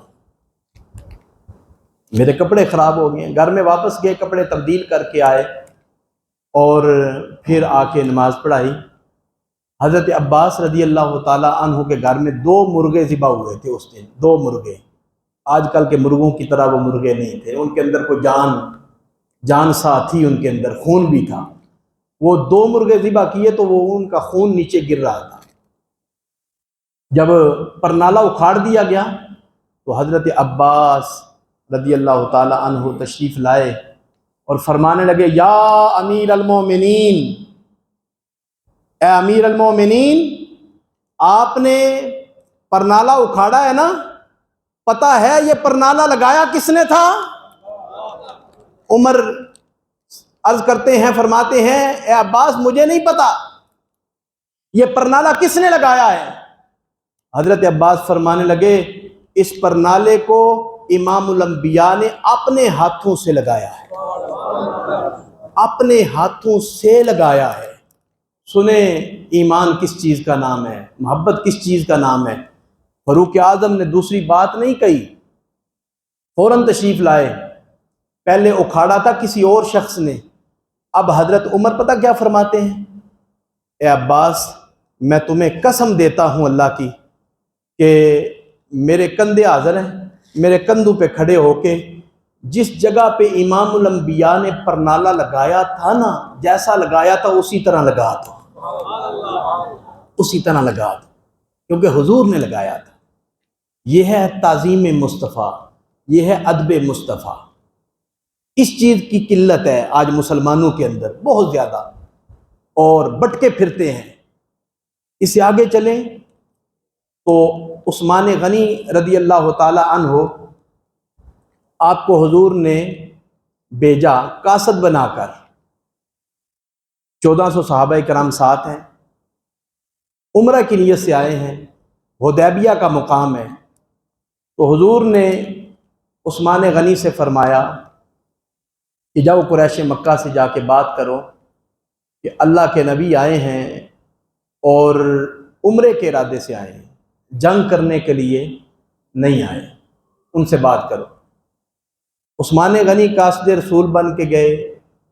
[SPEAKER 1] میرے کپڑے خراب ہو گئے ہیں۔ گھر میں واپس گئے، کپڑے تبدیل کر کے آئے اور پھر آ کے نماز پڑھائی۔ حضرت عباس رضی اللہ تعالیٰ عنہ کے گھر میں 2 مرغے ذبح ہوئے تھے اس دن، 2 مرغے آج کل کے مرغوں کی طرح وہ مرغے نہیں تھے، ان کے اندر کوئی جان سا تھی، ان کے اندر خون بھی تھا۔ وہ 2 مرغے ذبح کیے تو وہ ان کا خون نیچے گر رہا تھا۔ جب پرنالہ اکھاڑ دیا گیا تو حضرت عباس رضی اللہ تعالی عنہ تشریف لائے اور فرمانے لگے، یا امیر المومنین، اے امیر المومنین، آپ نے پرنالہ اکھاڑا ہے نا، پتہ ہے یہ پرنالہ لگایا کس نے تھا؟ عمر عرض کرتے ہیں، فرماتے ہیں، اے عباس مجھے نہیں پتا یہ پرنالہ کس نے لگایا ہے۔ حضرت عباس فرمانے لگے، اس پرنالے کو امام الانبیاء نے اپنے ہاتھوں سے لگایا ہے، اپنے ہاتھوں سے لگایا ہے۔ سنیں ایمان کس چیز کا نام ہے، محبت کس چیز کا نام ہے۔ فاروق اعظم نے دوسری بات نہیں کہی، فوراً تشریف لائے۔ پہلے اکھاڑا تھا کسی اور شخص نے، اب حضرت عمر پتہ کیا فرماتے ہیں، اے عباس میں تمہیں قسم دیتا ہوں اللہ کی کہ میرے کندھے حاضر ہیں، میرے کندھوں پہ کھڑے ہو کے جس جگہ پہ امام الانبیاء نے پرنالہ لگایا تھا نا، جیسا لگایا تھا اسی طرح لگا دو، اسی طرح لگا دو، کیونکہ حضور نے لگایا تھا۔ یہ ہے تعظیم مصطفیٰ، یہ ہے ادب مصطفیٰ۔ اس چیز کی قلت ہے آج مسلمانوں کے اندر بہت زیادہ، اور بٹکے پھرتے ہیں۔ اس سے آگے چلیں تو عثمان غنی رضی اللہ تعالی عنہ، آپ کو حضور نے بھیجا قاصد بنا کر، 1400 صحابہ کرام ساتھ ہیں، عمرہ کی نیت سے آئے ہیں، حدیبیہ کا مقام ہے۔ تو حضور نے عثمان غنی سے فرمایا کہ جاؤ قریش مکہ سے جا کے بات کرو کہ اللہ کے نبی آئے ہیں اور عمرے کے ارادے سے آئے ہیں، جنگ کرنے کے لیے نہیں آئے، ان سے بات کرو۔ عثمان غنی قاصد رسول بن کے گئے،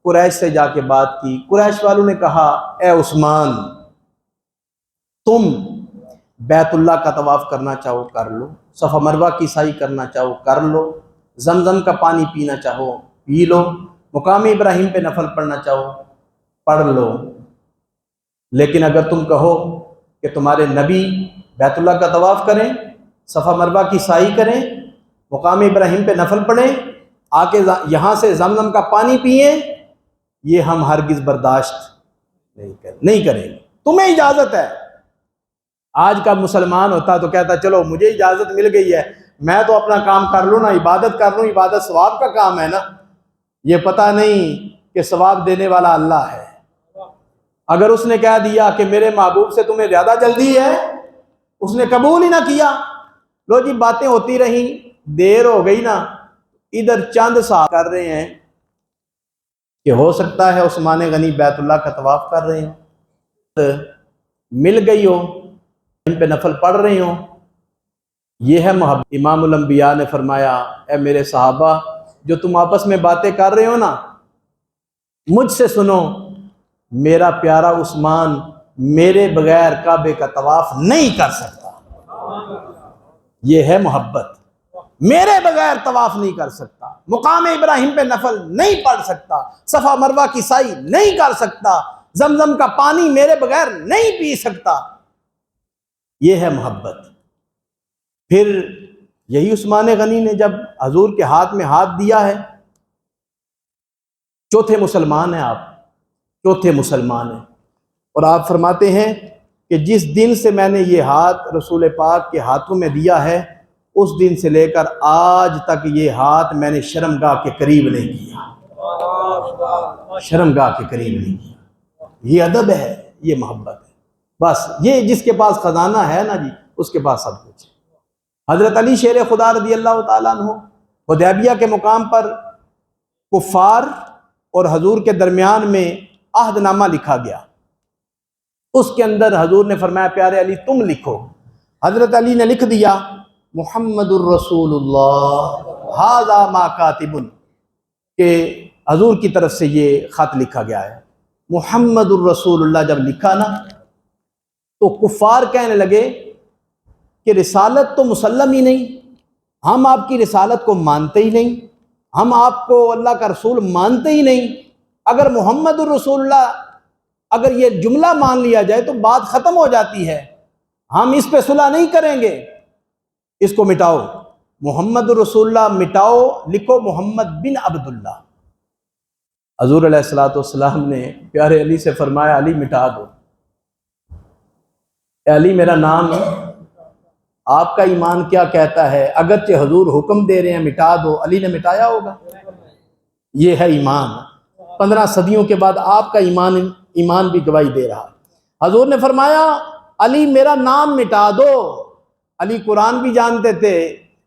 [SPEAKER 1] قریش سے جا کے بات کی۔ قریش والوں نے کہا، اے عثمان، تم بیت اللہ کا طواف کرنا چاہو کر لو، صفا مروہ کی سعی کرنا چاہو کر لو، زمزم کا پانی پینا چاہو پی لو، مقام ابراہیم پہ نفل پڑھنا چاہو پڑھ لو، لیکن اگر تم کہو کہ تمہارے نبی بیت اللہ کا طواف کریں، صفا مروہ کی سعی کریں، مقام ابراہیم پہ نفل پڑھیں، آ کے یہاں سے زمزم کا پانی پئیں، یہ ہم ہرگز برداشت نہیں کریں گے، تمہیں اجازت ہے۔ آج کا مسلمان ہوتا تو کہتا چلو مجھے اجازت مل گئی ہے، میں تو اپنا کام کر لوں نا، عبادت کر لوں، عبادت ثواب کا کام ہے نا، یہ پتہ نہیں کہ ثواب دینے والا اللہ ہے۔ اگر اس نے کہہ دیا کہ میرے محبوب سے تمہیں زیادہ جلدی ہے، اس نے قبول ہی نہ کیا، لو جی باتیں ہوتی رہیں، دیر ہو گئی نا، ادھر چند سا کر رہے ہیں کہ ہو سکتا ہے عثمان غنی بیت اللہ کا طواف کر رہے ہیں، مل گئی ہو، ان پہ نفل پڑھ رہے ہوں، یہ ہے محبت۔ امام الانبیاء نے فرمایا، اے میرے صحابہ، جو تم آپس میں باتیں کر رہے ہو نا، مجھ سے سنو، میرا پیارا عثمان میرے بغیر کعبے کا طواف نہیں کر سکتا، یہ ہے محبت، میرے بغیر طواف نہیں کر سکتا، مقام ابراہیم پہ نفل نہیں پڑھ سکتا، صفا مروہ کی سعی نہیں کر سکتا، زمزم کا پانی میرے بغیر نہیں پی سکتا، یہ ہے محبت۔ پھر یہی عثمان غنی نے جب حضور کے ہاتھ میں ہاتھ دیا ہے، چوتھے مسلمان ہیں آپ، چوتھے مسلمان ہیں، اور آپ فرماتے ہیں کہ جس دن سے میں نے یہ ہاتھ رسول پاک کے ہاتھوں میں دیا ہے، اس دن سے لے کر آج تک یہ ہاتھ میں نے شرمگاہ کے قریب نہیں کیا، شرمگاہ کے قریب نہیں کیا۔ یہ ادب ہے، یہ محبت ہے، بس یہ جس کے پاس خزانہ ہے نا جی، اس کے پاس سب کچھ ہے۔ حضرت علی شیر خدا رضی اللہ تعالیٰ عنہ، حدیبیہ کے مقام پر کفار اور حضور کے درمیان میں عہد نامہ لکھا گیا، اس کے اندر حضور نے فرمایا پیارے علی تم لکھو۔ حضرت علی نے لکھ دیا محمد الرسول اللہ ھذا ما کاتب، کہ حضور کی طرف سے یہ خط لکھا گیا ہے۔ محمد الرسول اللہ جب لکھا نا تو کفار کہنے لگے کہ رسالت تو مسلم ہی نہیں، ہم آپ کی رسالت کو مانتے ہی نہیں، ہم آپ کو اللہ کا رسول مانتے ہی نہیں۔ اگر محمد الرسول اللہ اگر یہ جملہ مان لیا جائے تو بات ختم ہو جاتی ہے، ہم اس پہ صلح نہیں کریں گے، اس کو مٹاؤ، محمد الرسول اللہ مٹاؤ، لکھو محمد بن عبداللہ۔ حضور علیہ الصلوۃ والسلام نے پیارے علی سے فرمایا علی مٹا دو، اے علی میرا نام آپ کا ایمان کیا کہتا ہے؟ اگرچہ حضور حکم دے رہے ہیں مٹا دو، علی نے مٹایا ہوگا؟ یہ ہے ایمان۔ 15 صدیوں کے بعد آپ کا ایمان بھی گواہی دے رہا۔ حضور نے فرمایا علی میرا نام مٹا دو۔ علی قرآن بھی جانتے تھے،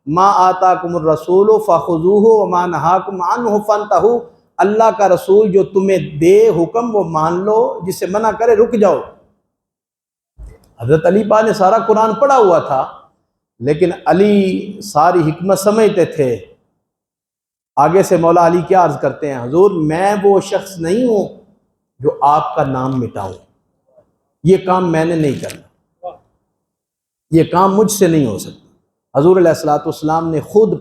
[SPEAKER 1] ما آتاکم الرسول فخذوہ وما نہاکم عنہ فانتہوا، اللہ کا رسول جو تمہیں دے حکم وہ مان لو، جس سے منع کرے رک جاؤ۔ حضرت علی پاک نے سارا قرآن پڑھا ہوا تھا، لیکن علی ساری حکمت سمجھتے تھے۔ آگے سے مولا علی کیا عرض کرتے ہیں، حضور میں وہ شخص نہیں ہوں جو آپ کا نام مٹاؤں، یہ کام میں نے نہیں کرنا، یہ کام مجھ سے نہیں ہو سکتا۔ حضور علیہ الصلوۃ والسلام نے خود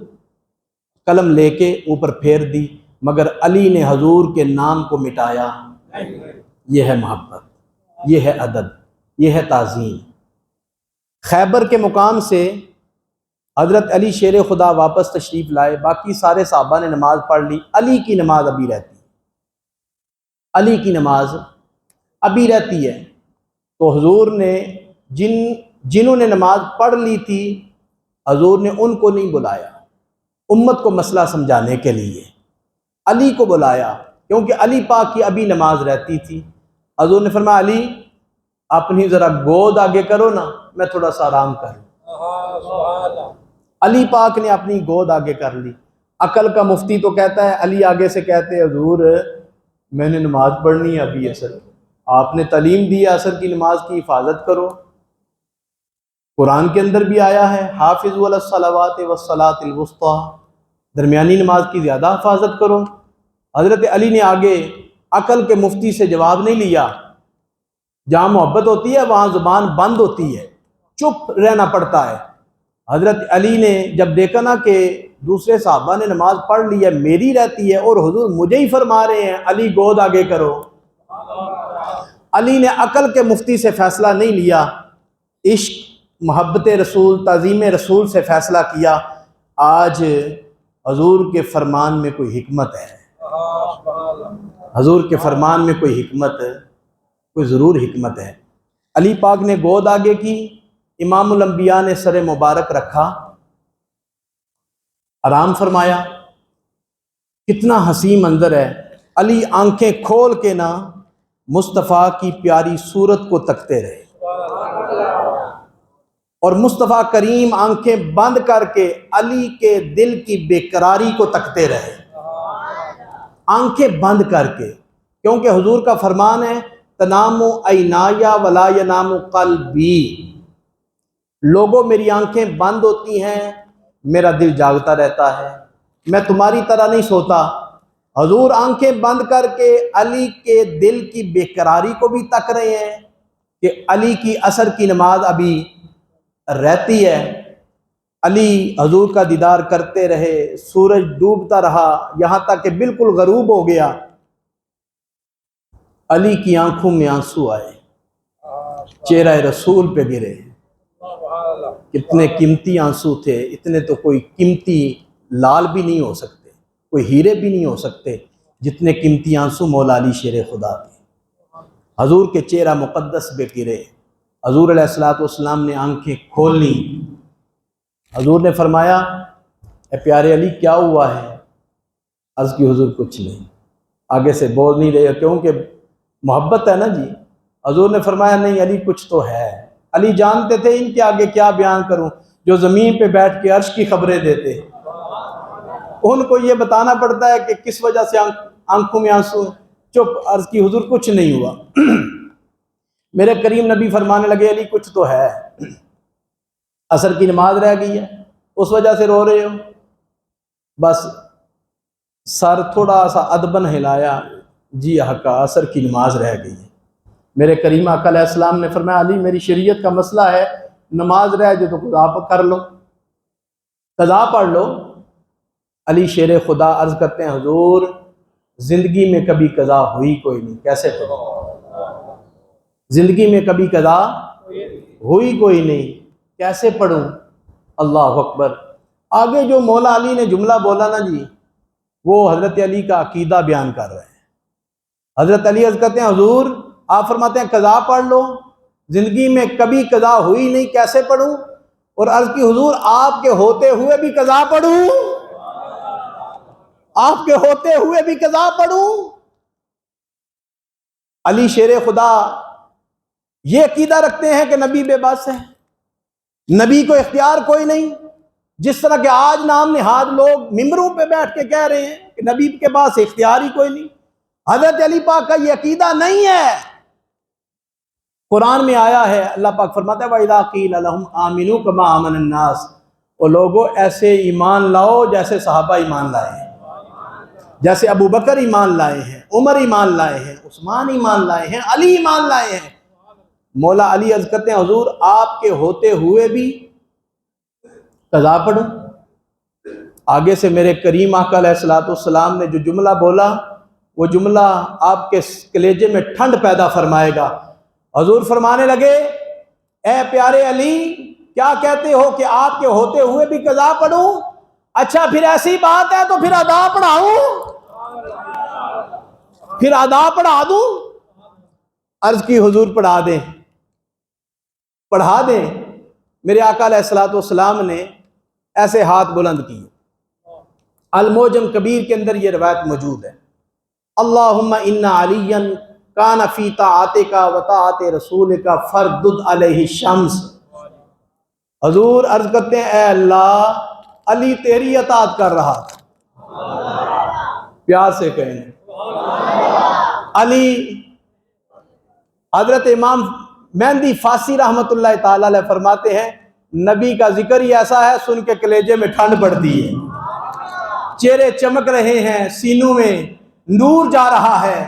[SPEAKER 1] قلم لے کے اوپر پھیر دی، مگر علی نے حضور کے نام کو مٹایا۔ یہ ہے محبت، یہ ہے ادب، یہ ہے تعظیم۔ خیبر کے مقام سے حضرت علی شیر خدا واپس تشریف لائے، باقی سارے صحابہ نے نماز پڑھ لی، علی کی نماز ابھی رہتی ہے، علی کی نماز ابھی رہتی ہے۔ تو حضور نے جنہوں نے نماز پڑھ لی تھی، حضور نے ان کو نہیں بلایا امت کو مسئلہ سمجھانے کے لیے، علی کو بلایا، کیونکہ علی پاک کی ابھی نماز رہتی تھی۔ حضور نے فرمایا علی اپنی ذرا گود آگے کرو نا، میں تھوڑا سا آرام کروں۔ علی پاک نے اپنی گود آگے کر لی۔ عقل کا مفتی تو کہتا ہے، علی آگے سے کہتے ہیں حضور میں نے نماز پڑھنی ہے ابھی عصر، آپ نے تعلیم دی ہے عصر کی نماز کی حفاظت کرو، قرآن کے اندر بھی آیا ہے حافظوا علی الصلوات والصلاۃ الوسطیٰ، درمیانی نماز کی زیادہ حفاظت کرو۔ حضرت علی نے آگے عقل کے مفتی سے جواب نہیں لیا، جہاں محبت ہوتی ہے وہاں زبان بند ہوتی ہے، چپ رہنا پڑتا ہے۔ حضرت علی نے جب دیکھا نا کہ دوسرے صحابہ نے نماز پڑھ لی ہے، میری رہتی ہے اور حضور مجھے ہی فرما رہے ہیں علی گود آگے کرو، علی نے عقل کے مفتی سے فیصلہ نہیں لیا، عشق، محبت رسول، تعظیم رسول سے فیصلہ کیا۔ آج حضور کے فرمان میں کوئی حکمت ہے، حضور کے فرمان میں کوئی حکمت ہے، کوئی ضرور حکمت ہے۔ علی پاک نے گود آگے کی، امام الانبیاء نے سر مبارک رکھا، آرام فرمایا۔ کتنا حسین منظر ہے، علی آنکھیں کھول کے نا مصطفیٰ کی پیاری صورت کو تکتے رہے، اور مصطفیٰ کریم آنکھیں بند کر کے علی کے دل کی بے قراری کو تکتے رہے، آنکھیں بند کر کے، کیونکہ حضور کا فرمان ہے تنام عینایا ولا ینام قلبی، لوگوں میری آنکھیں بند ہوتی ہیں، میرا دل جاگتا رہتا ہے، میں تمہاری طرح نہیں سوتا۔ حضور آنکھیں بند کر کے علی کے دل کی بے قراری کو بھی تک رہے ہیں کہ علی کی عصر کی نماز ابھی رہتی ہے۔ علی حضور کا دیدار کرتے رہے، سورج ڈوبتا رہا یہاں تک کہ بالکل غروب ہو گیا۔ علی کی آنکھوں میں آنسو آئے، چہرہ رسول پہ گرے۔ کتنے قیمتی آنسو تھے، اتنے تو کوئی قیمتی لال بھی نہیں ہو سکتے، کوئی ہیرے بھی نہیں ہو سکتے جتنے قیمتی آنسو مولا علی شیر خدا تھے۔ حضور کے چہرہ مقدس پہ گرے، حضور علیہ الصلوۃ والسلام نے آنکھیں کھول لی۔ حضور نے فرمایا اے پیارے علی کیا ہوا ہے؟ عرض کی حضور کچھ نہیں، آگے سے بول نہیں رہے کیونکہ محبت ہے نا جی۔ حضور نے فرمایا نہیں علی کچھ تو ہے۔ علی جانتے تھے ان کے آگے کیا بیان کروں، جو زمین پہ بیٹھ کے عرش کی خبریں دیتے، ان کو یہ بتانا پڑتا ہے کہ کس وجہ سے آنکھوں میں آنسو۔ چپ، عرض کی حضور کچھ نہیں ہوا۔ میرے کریم نبی فرمانے لگے علی کچھ تو ہے، عصر کی نماز رہ گئی ہے اس وجہ سے رو رہے ہو؟ بس سر تھوڑا سا ادبن ہلایا، جی حقا عصر کی نماز رہ گئی ہے۔ میرے کریم آقا علیہ السلام نے فرمایا علی میری شریعت کا مسئلہ ہے، نماز رہ جو تو خود آپ کر لو۔ قضا پڑھ لو۔ علی شیر خدا عرض کرتے ہیں حضور زندگی میں کبھی قضا ہوئی کوئی نہیں، کیسے پڑھوں؟ زندگی میں کبھی قضا ہوئی کوئی نہیں، کیسے پڑھوں؟ اللہ اکبر۔ آگے جو مولا علی نے جملہ بولا نا جی، وہ حضرت علی کا عقیدہ بیان کر رہے ہیں۔ حضرت علی عرض کرتے ہیں حضور، آپ فرماتے ہیں قضا پڑھ لو، زندگی میں کبھی قضا ہوئی نہیں، کیسے پڑھوں؟ اور عرض کی حضور آپ کے ہوتے ہوئے بھی قضا پڑھوں؟ آپ کے ہوتے ہوئے بھی قضا پڑھوں؟ علی شیر خدا یہ عقیدہ رکھتے ہیں کہ نبی بے بس ہے، نبی کو اختیار کوئی نہیں، جس طرح کہ آج نام نہاد لوگ ممبروں پہ بیٹھ کے کہہ رہے ہیں کہ نبی کے پاس اختیار ہی کوئی نہیں۔ حضرت علی پاک کا یہ عقیدہ نہیں ہے۔ قرآن میں آیا ہے، اللہ پاک فرماتا ہے وَإِذَا قِيلَ لَهُمْ آمِنُوا كَمَا آمَنَ النَّاسِ، اور لوگوں ایسے ایمان لاؤ جیسے صحابہ ایمان لائے ہیں، جیسے ابو بکر ایمان لائے ہیں، عمر ایمان لائے ہیں، عثمان ایمان لائے ہیں، علی ایمان لائے ہیں۔ مولا علی عرض کرتے ہیں حضور آپ کے ہوتے ہوئے بھی قضا پڑھوں؟ آگے سے میرے کریم آقا علیہ الصلوۃ والسلام نے جو جملہ بولا، وہ جملہ آپ کے کلیجے میں ٹھنڈ پیدا فرمائے گا۔ حضور فرمانے لگے اے پیارے علی، کیا کہتے ہو کہ آپ کے ہوتے ہوئے بھی قضا پڑھوں؟ اچھا پھر ایسی بات ہے تو پھر ادا پڑھاؤں، پھر ادا پڑھا دوں؟ عرض کی حضور پڑھا دیں، پڑھا دیں۔ میرے آقا علیہ الصلوۃ والسلام نے ایسے ہاتھ بلند کیے۔ المعجم کبیر کے اندر یہ روایت موجود ہے، اللہم ان علی کان فی طاعتک و طاعت رسولک فردد علیہ الشمس۔ حضور عرض کرتے ہیں اے اللہ علی تیری اطاعت کر رہا تھا، پیار سے کہیں علی۔ حضرت امام مہندی فاسی رحمۃ اللہ تعالی علیہ فرماتے ہیں نبی کا ذکر ہی ایسا ہے سن کے کلیجے میں ٹھنڈ پڑتی ہے، چہرے چمک رہے ہیں، سینوں میں نور جا رہا ہے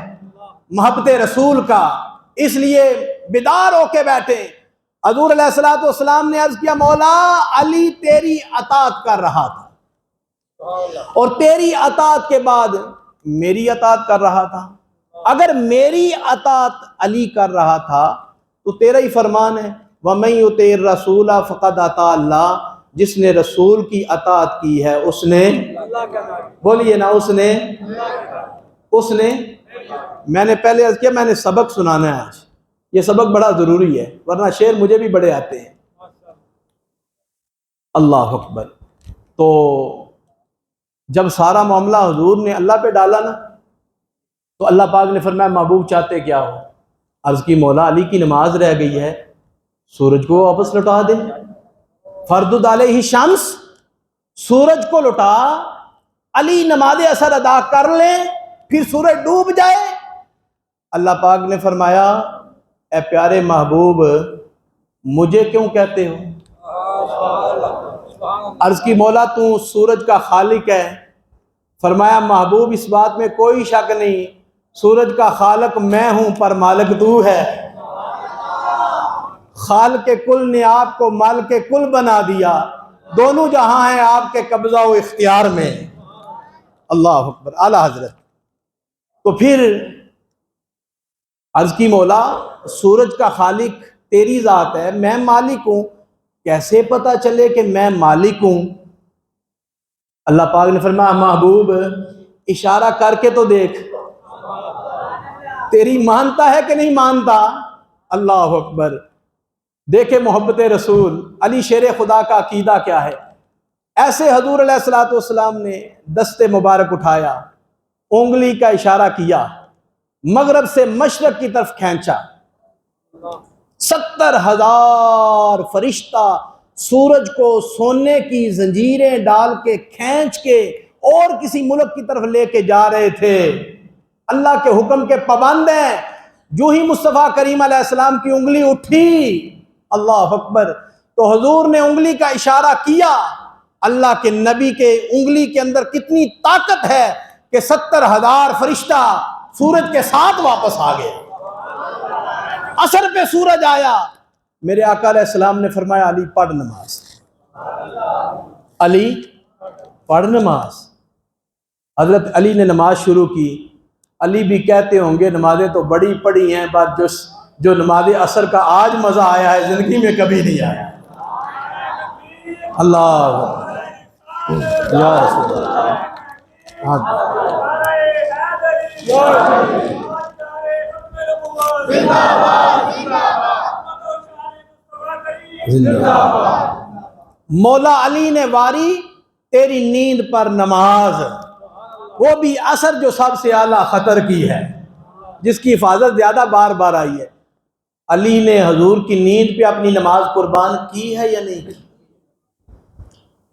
[SPEAKER 1] محبت رسول کا، اس لیے بیدار ہو کے بیٹھے۔ حضور علیہ الصلوۃ والسلام نے عرض کیا مولا علی تیری اطاعت کر رہا تھا اور تیری اطاعت کے بعد میری اطاعت کر رہا تھا، اگر میری اطاعت علی کر رہا تھا تو تیرا ہی فرمان ہے وَمَن يُطِعِ الرَّسُولَ فَقَدْ أَطَاعَ اللَّهَ، جس نے رسول کی اطاعت کی ہے اس نے، بولیے نا، اس نے میں نے پہلے عرض کیا میں نے سبق سنانا ہے آج، یہ سبق بڑا ضروری ہے ورنہ شعر مجھے بھی بڑے آتے ہیں۔ اللہ اکبر۔ تو جب سارا معاملہ حضور نے اللہ پہ ڈالا نا تو اللہ پاک نے فرمایا محبوب چاہتے کیا ہو؟ عرض کی مولا علی کی نماز رہ گئی ہے، سورج کو واپس لوٹا دے، فردد علیہ الشمس، سورج کو لوٹا، علی نماز اثر ادا کر لیں پھر سورج ڈوب جائے۔ اللہ پاک نے فرمایا اے پیارے محبوب مجھے کیوں کہتے ہو؟ عرض کی مولا تو سورج کا خالق ہے۔ فرمایا محبوب اس بات میں کوئی شک نہیں، سورج کا خالق میں ہوں پر مالک تو ہے۔ خالق کل نے آپ کو مالک کل بنا دیا، دونوں جہاں ہیں آپ کے قبضہ و اختیار میں۔ اللہ اکبر، اعلی حضرت۔ تو پھر عرض کی مولا سورج کا خالق تیری ذات ہے، میں مالک ہوں، کیسے پتہ چلے کہ میں مالک ہوں؟ اللہ پاک نے فرمایا محبوب اشارہ کر کے تو دیکھ، تیری مانتا ہے کہ نہیں مانتا؟ اللہ اکبر۔ دیکھے محبت رسول، علی شیر خدا کا عقیدہ کیا ہے۔ ایسے حضور علیہ الصلوۃ والسلام نے دست مبارک اٹھایا، انگلی کا اشارہ کیا، مغرب سے مشرق کی طرف کھینچا، 70,000 فرشتہ سورج کو سونے کی زنجیریں ڈال کے کھینچ کے اور کسی ملک کی طرف لے کے جا رہے تھے۔ اللہ کے حکم کے پابند ہیں، جو ہی مصطفیٰ کریم علیہ السلام کی انگلی اٹھی، اللہ اکبر، تو حضور نے انگلی کا اشارہ کیا۔ اللہ کے نبی کے انگلی کے اندر کتنی طاقت ہے کہ 70,000 فرشتہ سورج کے ساتھ واپس آ گئے۔ عصر پہ سورج آیا، میرے آقا علیہ السلام نے فرمایا علی پڑھ نماز۔ علی پڑھ نماز۔ حضرت علی نے نماز شروع کی۔ علی بھی کہتے ہوں گے نمازیں تو بڑی پڑھی ہیں، بات جو نماز عصر کا آج مزہ آیا ہے زندگی میں کبھی نہیں آیا۔ اللہ یا رسول اللہ۔ مولا علی نے واری تیری نیند پر نماز، وہ بھی عصر جو سب سے اعلیٰ خطر کی ہے، جس کی حفاظت زیادہ بار بار آئی ہے۔ علی نے حضور کی نیند پہ اپنی نماز قربان کی ہے یا نہیں کی؟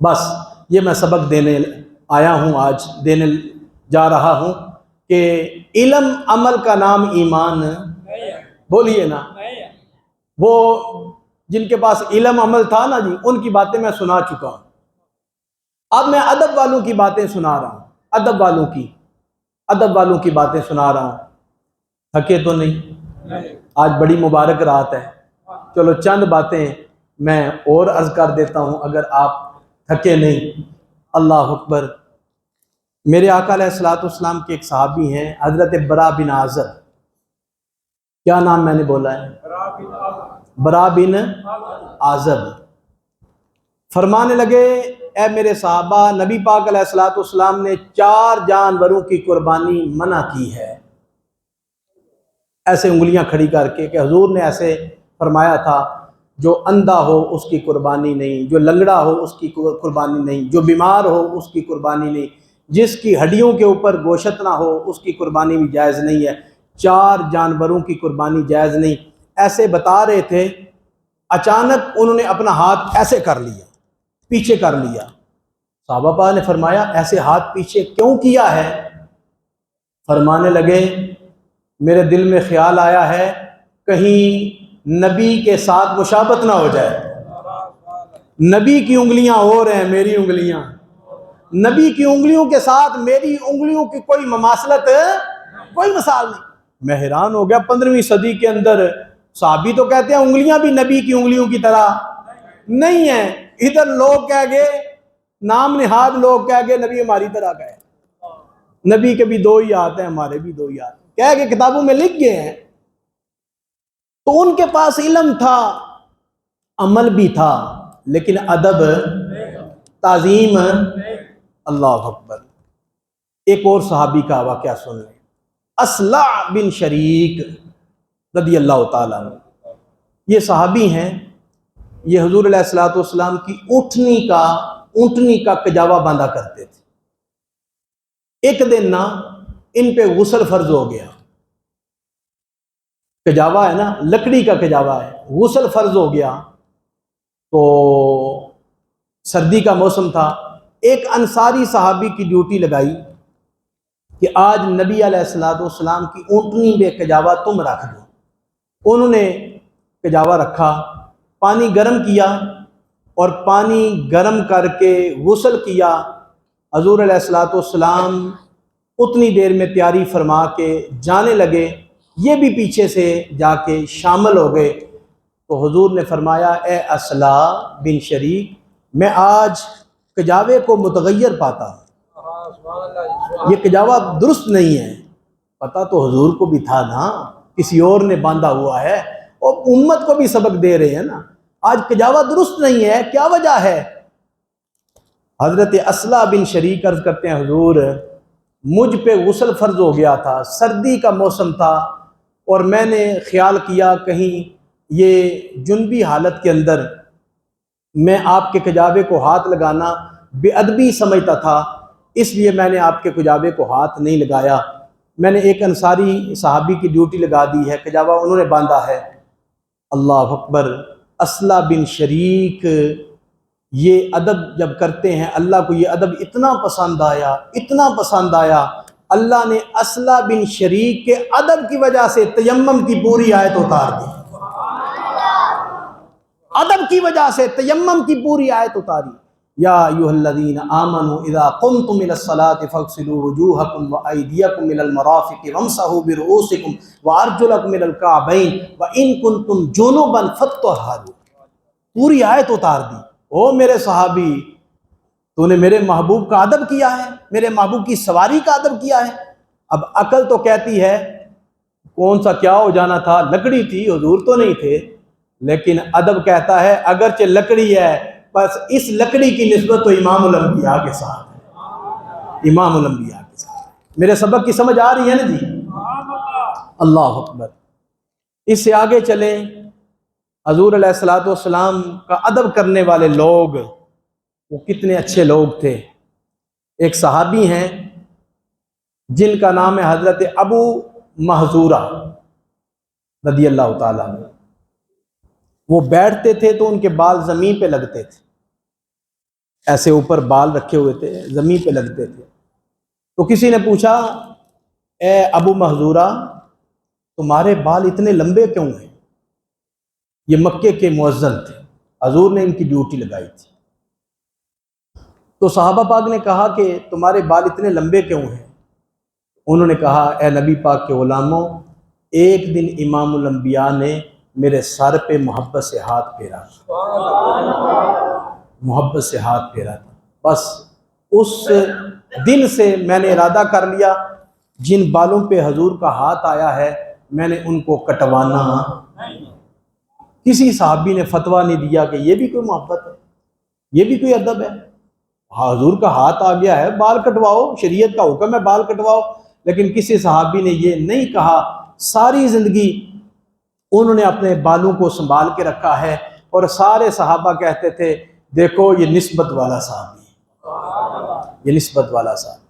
[SPEAKER 1] بس یہ میں سبق دینے آیا ہوں، آج دینے جا رہا ہوں کہ علم عمل کا نام ایمان، بولیے نا۔ وہ جن کے پاس علم عمل تھا نا جی، ان کی باتیں میں سنا چکا ہوں۔ اب میں ادب والوں کی باتیں سنا رہا ہوں، ادب والوں کی باتیں سنا رہا ہوں۔ تھکے تو نہیں؟ آج بڑی مبارک رات ہے، چلو چند باتیں میں اور عرض کر دیتا ہوں اگر آپ تھکے نہیں۔ اللہ اکبر۔ میرے آقا علیہ الصلوۃ والسلام کے ایک صحابی ہیں حضرت برا بن عازب۔ کیا نام میں نے بولا ہے؟ برا بن عازب۔ فرمانے لگے اے میرے صحابہ، نبی پاک علیہ الصلوۃ والسلام نے 4 جانوروں کی قربانی منع کی ہے، ایسے انگلیاں کھڑی کر کے کہ حضور نے ایسے فرمایا تھا، جو اندھا ہو اس کی قربانی نہیں، جو لنگڑا ہو اس کی قربانی نہیں، جو بیمار ہو اس کی قربانی نہیں، جس کی ہڈیوں کے اوپر گوشت نہ ہو اس کی قربانی بھی جائز نہیں ہے، 4 جانوروں کی قربانی جائز نہیں۔ ایسے بتا رہے تھے، اچانک انہوں نے اپنا ہاتھ ایسے کر لیا، پیچھے کر لیا۔ صحابہ پاک نے فرمایا ایسے ہاتھ پیچھے کیوں کیا ہے؟ فرمانے لگے میرے دل میں خیال آیا ہے کہیں نبی کے ساتھ مشابہت نہ ہو جائے، نبی کی انگلیاں اور ہیں میری انگلیاں، نبی کی انگلیوں کے ساتھ میری انگلیوں کی کوئی مماثلت، کوئی مثال نہیں۔ میں حیران ہو گیا، 15ویں صدی کے اندر صحابی تو کہتے ہیں انگلیاں بھی نبی کی انگلیوں کی طرح نہیں ہیں، ادھر لوگ کہہ گئے، نام نہاد لوگ کہہ گئے نبی ہماری طرح کا ہے، نبی کے بھی 2 ہی ہاتھ ہیں، ہمارے بھی 2 ہی ہاتھ ہیں، کہہ گئے کتابوں میں لکھ گئے ہیں۔ تو ان کے پاس علم تھا، عمل بھی تھا، لیکن ادب، تعظیم، اللہ اکبر۔ ایک اور صحابی کا واقعہ سن لیں، اصلع بن شریک رضی اللہ تعالیٰ عنہ۔ یہ صحابی ہیں، یہ حضور علیہ الصلوۃ والسلام کی اونٹنی کا کجاوا باندھا کرتے تھے۔ ایک دن نا ان پہ غسل فرض ہو گیا، کجاوا ہے نا، لکڑی کا کجاوا ہے، غسل فرض ہو گیا، تو سردی کا موسم تھا۔ ایک انصاری صحابی کی ڈیوٹی لگائی کہ آج نبی علیہ الصلوۃ والسلام کی اونٹنی میں کجاوا تم رکھ دو۔ انہوں نے کجاوا رکھا، پانی گرم کیا اور پانی گرم کر کے غسل کیا۔ حضور علیہ الصلوۃ والسلام اتنی دیر میں تیاری فرما کے جانے لگے، یہ بھی پیچھے سے جا کے شامل ہو گئے۔ تو حضور نے فرمایا اے اصلع بن شریک، میں آج کجاوے کو متغیر پاتا ہوں، یہ کجاوا درست نہیں ہے۔ پتہ تو حضور کو بھی تھا نا کسی اور نے باندھا ہوا ہے، اور امت کو بھی سبق دے رہے ہیں نا، آج کجاوا درست نہیں ہے، کیا وجہ ہے؟ حضرت اصلع بن شریک عرض کرتے ہیں حضور مجھ پہ غسل فرض ہو گیا تھا، سردی کا موسم تھا، اور میں نے خیال کیا کہیں یہ جنبی حالت کے اندر میں آپ کے کجاوے کو ہاتھ لگانا بے ادبی سمجھتا تھا، اس لیے میں نے آپ کے کجاوے کو ہاتھ نہیں لگایا۔ میں نے ایک انصاری صحابی کی ڈیوٹی لگا دی ہے، کجاوا انہوں نے باندھا ہے۔ اللہ اکبر۔ اصلع بن شریک یہ ادب جب کرتے ہیں، اللہ کو یہ ادب اتنا پسند آیا، اتنا پسند آیا، اللہ نے اصلع بن شریک کے ادب کی وجہ سے تیمم کی پوری آیت اتار دی، ادب کی وجہ سے تیمم کی پوری آیت اتاری۔ یا ایھا الذین آمنوا اذا قمتم الى الصلاۃ فاغسلوا وجوہکم وایدیکم الى المرافق وامسحوا برؤوسکم وارجلکم الى الکعبین وان کنتم جنبا فاطہروا، پوری آیت اتار دی۔ او میرے صحابی، تو نے میرے محبوب کا ادب کیا ہے، میرے محبوب کی سواری کا ادب کیا ہے۔ اب عقل تو کہتی ہے کون سا کیا ہو جانا تھا، لکڑی تھی، حضور تو نہیں تھے، لیکن ادب کہتا ہے اگرچہ لکڑی ہے بس اس لکڑی کی نسبت تو امام الانبیاء کے ساتھ ہے، امام الانبیاء کے ساتھ۔ میرے سبق کی سمجھ آ رہی ہے نا جی؟ اللہ اکبر۔ اس سے آگے چلیں، حضور علیہ الصلوۃ والسلام کا ادب کرنے والے لوگ وہ کتنے اچھے لوگ تھے۔ ایک صحابی ہیں جن کا نام ہے حضرت ابو محذورہ رضی اللہ تعالیٰ عنہ۔ وہ بیٹھتے تھے تو ان کے بال زمین پہ لگتے تھے، ایسے اوپر بال رکھے ہوئے تھے، زمین پہ لگتے تھے۔ تو کسی نے پوچھا اے ابو محذورہ تمہارے بال اتنے لمبے کیوں ہیں؟ یہ مکے کے مؤذن تھے، حضور نے ان کی ڈیوٹی لگائی تھی۔ تو صحابہ پاک نے کہا کہ تمہارے بال اتنے لمبے کیوں ہیں؟ انہوں نے کہا اے نبی پاک کے غلاموں، ایک دن امام الانبیاء نے میرے سر پہ محبت سے ہاتھ پھیرا تھا، محبت سے ہاتھ پھیرا تھا، بس اس دن سے میں نے ارادہ کر لیا جن بالوں پہ حضور کا ہاتھ آیا ہے میں نے ان کو کٹوانا۔ کسی صحابی نے فتویٰ نہیں دیا کہ یہ بھی کوئی محبت ہے، یہ بھی کوئی ادب ہے، حضور کا ہاتھ آ گیا ہے بال کٹواؤ، شریعت کا حکم ہے بال کٹواؤ، لیکن کسی صحابی نے یہ نہیں کہا۔ ساری زندگی انہوں نے اپنے بالوں کو سنبھال کے رکھا ہے، اور سارے صحابہ کہتے تھے دیکھو یہ نسبت والا صحابی، یہ نسبت والا صحابی۔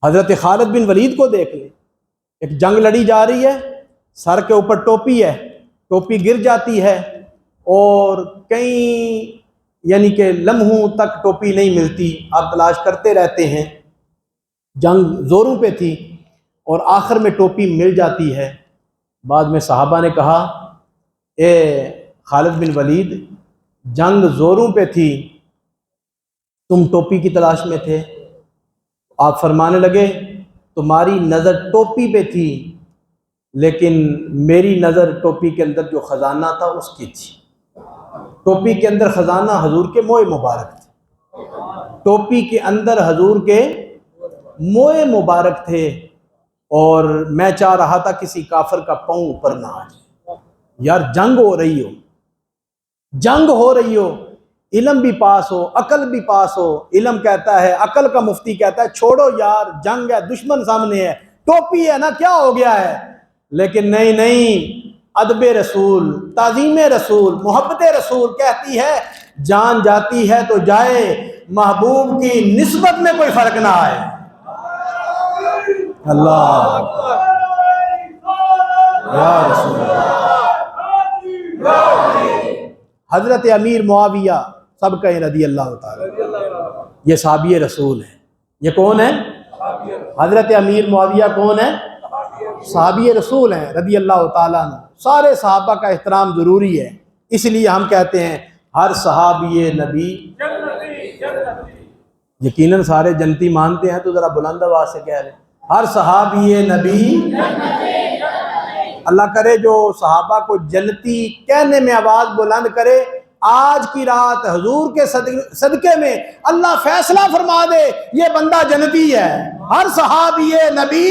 [SPEAKER 1] حضرت خالد بن ولید کو دیکھ لیں، ایک جنگ لڑی جا رہی ہے، سر کے اوپر ٹوپی ہے، ٹوپی گر جاتی ہے اور کئی یعنی کہ لمحوں تک ٹوپی نہیں ملتی، آپ تلاش کرتے رہتے ہیں، جنگ زوروں پہ تھی اور آخر میں ٹوپی مل جاتی ہے۔ بعد میں صحابہ نے کہا اے خالد بن ولید جنگ زوروں پہ تھی، تم ٹوپی کی تلاش میں تھے۔ آپ فرمانے لگے تمہاری نظر ٹوپی پہ تھی لیکن میری نظر ٹوپی کے اندر جو خزانہ تھا اس کی تھی۔ ٹوپی کے اندر خزانہ حضور کے موئے مبارک تھے، ٹوپی کے اندر حضور کے موئے مبارک تھے، اور میں چاہ رہا تھا کسی کافر کا پاؤں اوپر نہ آ جائے۔ یار جنگ ہو رہی ہو، جنگ ہو رہی ہو، علم بھی پاس ہو، عقل بھی پاس ہو، علم کہتا ہے، عقل کا مفتی کہتا ہے چھوڑو یار، جنگ ہے، دشمن سامنے ہے، ٹوپی ہے نا کیا ہو گیا ہے، لیکن نہیں، ادب رسول، تعظیم رسول، محبت رسول کہتی ہے جان جاتی ہے تو جائے، محبوب کی نسبت میں کوئی فرق نہ آئے۔ اللہ یا رسول اللہ۔ حضرت امیر معاویہ سب کہیں رضی اللہ تعالی، یہ صحابی رسول ہیں۔ یہ کون ہے؟ حضرت امیر معاویہ کون ہے؟ صحابی رسول ہیں رضی اللہ تعالیٰ عنہ۔ سارے صحابہ کا احترام ضروری ہے، اس لیے ہم کہتے ہیں ہر صحابی نبی یقیناً سارے جنتی مانتے ہیں تو ذرا بلند آواز سے کہہ لیں ہر صحابی نبی۔ اللہ کرے جو صحابہ کو جنتی کہنے میں آواز بلند کرے، آج کی رات حضور کے صدقے میں اللہ فیصلہ فرما دے یہ بندہ جنتی ہے۔ ہر صحابی نبی،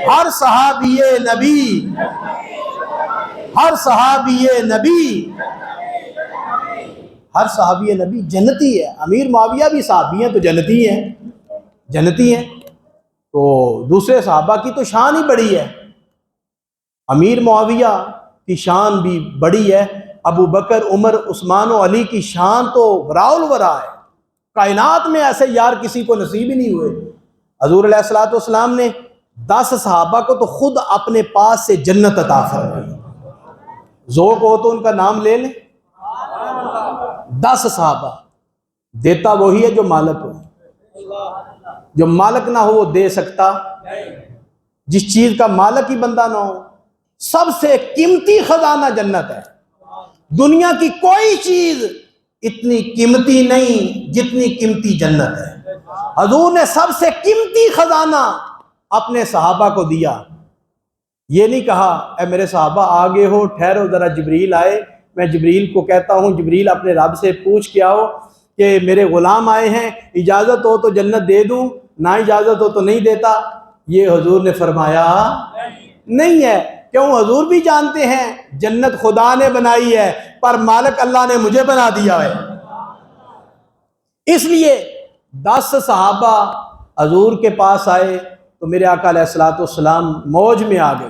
[SPEAKER 1] ہر صحابی نبی، ہر صحابی نبی، ہر صحابی نبی جنتی ہے۔ امیر معاویہ بھی صحابی ہیں تو جنتی ہیں، جنتی ہیں، تو دوسرے صحابہ کی تو شان ہی بڑی ہے۔ امیر معاویہ کی شان بھی بڑی ہے، ابو بکر، عمر، عثمان و علی کی شان تو وراء الورا ہے، کائنات میں ایسے یار کسی کو نصیب ہی نہیں ہوئے۔ حضور علیہ الصلوۃ والسلام نے 10 صحابہ کو تو خود اپنے پاس سے جنت عطا فرمائی، ذوق ہو تو ان کا نام لے لیں۔ 10 صحابہ، دیتا وہی ہے جو مالک ہو، جو مالک نہ ہو وہ دے سکتا، جس چیز کا مالک ہی بندہ نہ ہو۔ سب سے قیمتی خزانہ جنت ہے، دنیا کی کوئی چیز اتنی قیمتی نہیں جتنی قیمتی جنت ہے۔ حضور نے سب سے قیمتی خزانہ اپنے صحابہ کو دیا، یہ نہیں کہا اے میرے صحابہ آگے ہو ٹھہرو ذرا جبریل آئے، میں جبریل کو کہتا ہوں جبریل اپنے رب سے پوچھ کے آؤ کہ میرے غلام آئے ہیں، اجازت ہو تو جنت دے دوں، نہ اجازت ہو تو نہیں دیتا؟ یہ حضور نے فرمایا نہیں ہے۔ کیوں؟ حضور بھی جانتے ہیں جنت خدا نے بنائی ہے، پر مالک اللہ نے مجھے بنا دیا ہے۔ اس لیے 10 صحابہ حضور کے پاس آئے تو میرے آقا علیہ الصلوۃ والسلام موج میں آ گئے۔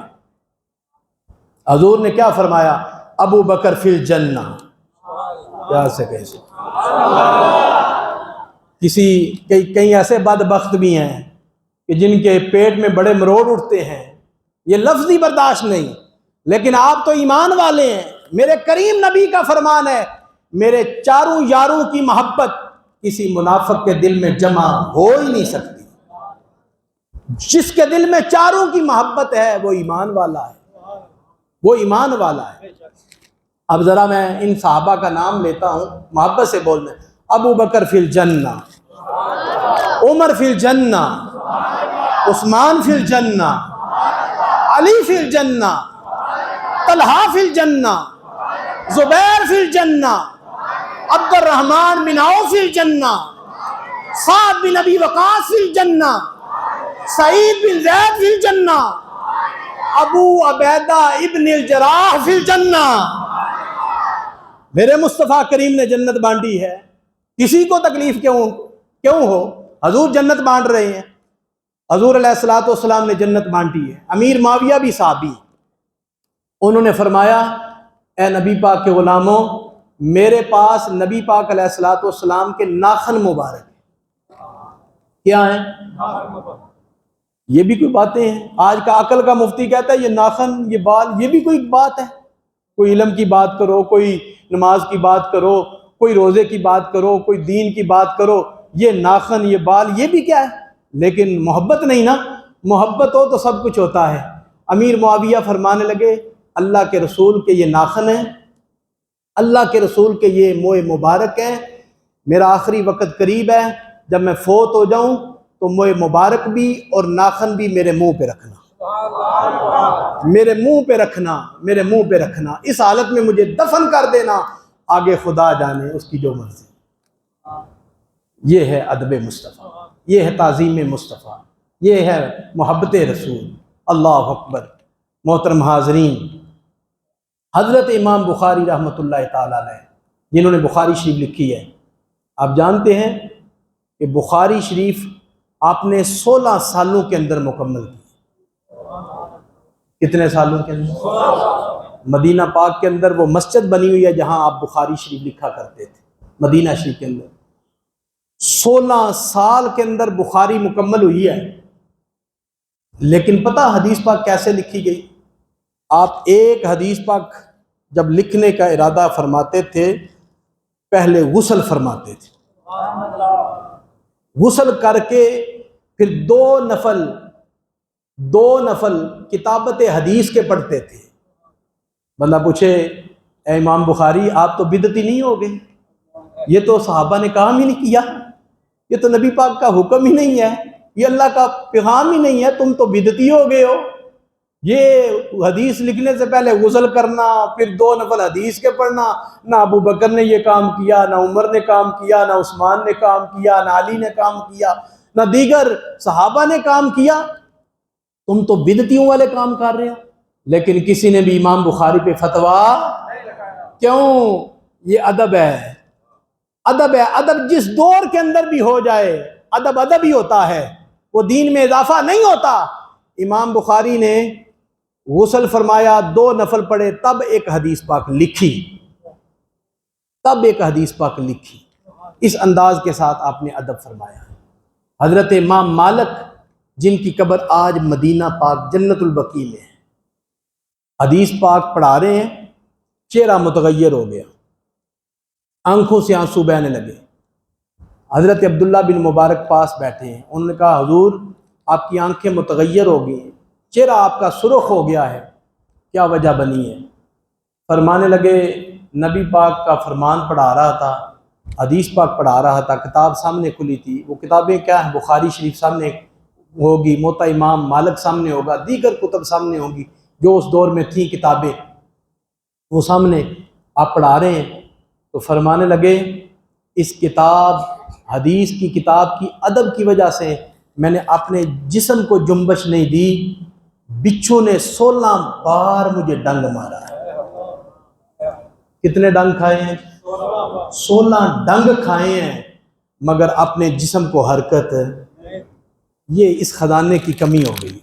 [SPEAKER 1] حضور نے کیا فرمایا؟ ابو بکر فی الجنہ۔ کیا سے کیسے کئی ایسے بدبخت بھی ہیں کہ جن کے پیٹ میں بڑے مروڑ اٹھتے ہیں، یہ لفظی برداشت نہیں، لیکن آپ تو ایمان والے ہیں۔ میرے کریم نبی کا فرمان ہے، میرے چاروں یاروں کی محبت کسی منافق کے دل میں جمع ہو ہی نہیں سکتی۔ جس کے دل میں چاروں کی محبت ہے وہ ایمان والا ہے، وہ ایمان والا ہے۔ اب ذرا میں ان صحابہ کا نام لیتا ہوں، محبت سے بولنا۔ ابو بکر فی الجنہ، عمر فی الجنہ، عثمان فی الجنہ، علی فی الجنہ، طلحہ فی الجنہ، زبیر فی الجنہ، عبد الرحمن بن عوف فی الجنہ، سعد بن ابی وقاص فی الجنہ، سعید بن زید فی الجنہ، ابو عبیدہ ابن الجراح فی الجنہ۔ میرے مصطفیٰ کریم نے جنت بانٹی ہے، کسی کو تکلیف کیوں ہو؟ حضور جنت بانٹ رہے ہیں، حضور علیہ الصلوۃ والسلام نے جنت بانٹی ہے۔ امیر معاویہ بھی صحابی، انہوں نے فرمایا اے نبی پاک کے غلاموں، میرے پاس نبی پاک علیہ الصلوۃ والسلام کے ناخن مبارک کیا ہیں؟ یہ بھی کوئی باتیں ہیں؟ آج کا عقل کا مفتی کہتا ہے یہ ناخن، یہ بال، یہ بھی کوئی بات ہے؟ کوئی علم کی بات کرو، کوئی نماز کی بات کرو، کوئی روزے کی بات کرو، کوئی دین کی بات کرو، یہ ناخن، یہ بال، یہ بھی کیا ہے؟ لیکن محبت نہیں نا۔ محبت ہو تو سب کچھ ہوتا ہے۔ امیر معاویہ فرمانے لگے اللہ کے رسول کے یہ ناخن ہیں، اللہ کے رسول کے یہ موئے مبارک ہیں، میرا آخری وقت قریب ہے، جب میں فوت ہو جاؤں تو موئے مبارک بھی اور ناخن بھی میرے منہ پہ رکھنا، میرے منہ پہ رکھنا، میرے منہ پہ رکھنا، اس حالت میں مجھے دفن کر دینا، آگے خدا جانے اس کی جو مرضی۔ یہ ہے ادب مصطفیٰ، یہ ہے تعظیم مصطفیٰ، یہ ہے محبت رسول۔ اللہ اکبر۔ محترم حاضرین، حضرت امام بخاری رحمۃ اللہ تعالیٰ علیہ، جنہوں نے بخاری شریف لکھی ہے، آپ جانتے ہیں کہ بخاری شریف آپ نے 16 سالوں کے اندر مکمل کی۔ کتنے سالوں کے اندر؟ مدینہ پاک کے اندر وہ مسجد بنی ہوئی ہے جہاں آپ بخاری شریف لکھا کرتے تھے، مدینہ شریف کے اندر 16 سال کے اندر بخاری مکمل ہوئی ہے۔ لیکن پتہ حدیث پاک کیسے لکھی گئی؟ آپ ایک حدیث پاک جب لکھنے کا ارادہ فرماتے تھے، پہلے غسل فرماتے تھے، غسل کر کے پھر دو نفل کتابت حدیث کے پڑھتے تھے۔ بندہ پوچھے اے امام بخاری آپ تو بدعتی نہیں ہو گئے؟ یہ تو صحابہ نے کام ہی نہیں کیا، یہ تو نبی پاک کا حکم ہی نہیں ہے، یہ اللہ کا پیغام ہی نہیں ہے، تم تو بدعتی ہو گئے ہو۔ یہ حدیث لکھنے سے پہلے غسل کرنا، پھر 2 نفل حدیث کے پڑھنا، نہ ابو بکر نے یہ کام کیا، نہ عمر نے کام کیا، نہ عثمان نے کام کیا، نہ علی نے کام کیا، نہ دیگر صحابہ نے کام کیا، تم تو بدعتیوں والے کام کر رہے ہو۔ لیکن کسی نے بھی امام بخاری پہ فتویٰ کیوں؟ یہ ادب ہے، ادب ہے۔ ادب جس دور کے اندر بھی ہو جائے، ادب ہی ہوتا ہے، وہ دین میں اضافہ نہیں ہوتا۔ امام بخاری نے غسل فرمایا، 2 نفل پڑھے، تب ایک حدیث پاک لکھی، اس انداز کے ساتھ آپ نے ادب فرمایا۔ حضرت امام مالک جن کی قبر آج مدینہ پاک جنت البقیع میں ہے، حدیث پاک پڑھا رہے ہیں، چہرہ متغیر ہو گیا، آنکھوں سے آنسو بہنے لگے۔ حضرت عبداللہ بن مبارک پاس بیٹھے ہیں، انہوں نے کہا حضور آپ کی آنکھیں متغیر ہو گئی ہیں، چہرہ آپ کا سرخ ہو گیا ہے، کیا وجہ بنی ہے؟ فرمانے لگے نبی پاک کا فرمان پڑھا رہا تھا، حدیث پاک پڑھا رہا تھا، کتاب سامنے کھلی تھی، وہ کتابیں کیا ہیں؟ بخاری شریف سامنے ہوگی، موطا امام مالک سامنے ہوگا، دیگر کتب سامنے ہوں گی جو اس دور میں تھیں کتابیں، وہ سامنے آپ پڑھا رہے ہیں۔ تو فرمانے لگے اس کتاب حدیث کی کتاب کی ادب کی وجہ سے میں نے اپنے جسم کو جنبش نہیں دی، بچھو نے 16 بار مجھے ڈنگ مارا ہے۔ کتنے ڈنگ کھائے ہیں؟ 16 ڈنگ کھائے ہیں، مگر اپنے جسم کو حرکت۔ یہ اس خزانے کی کمی ہو گئی۔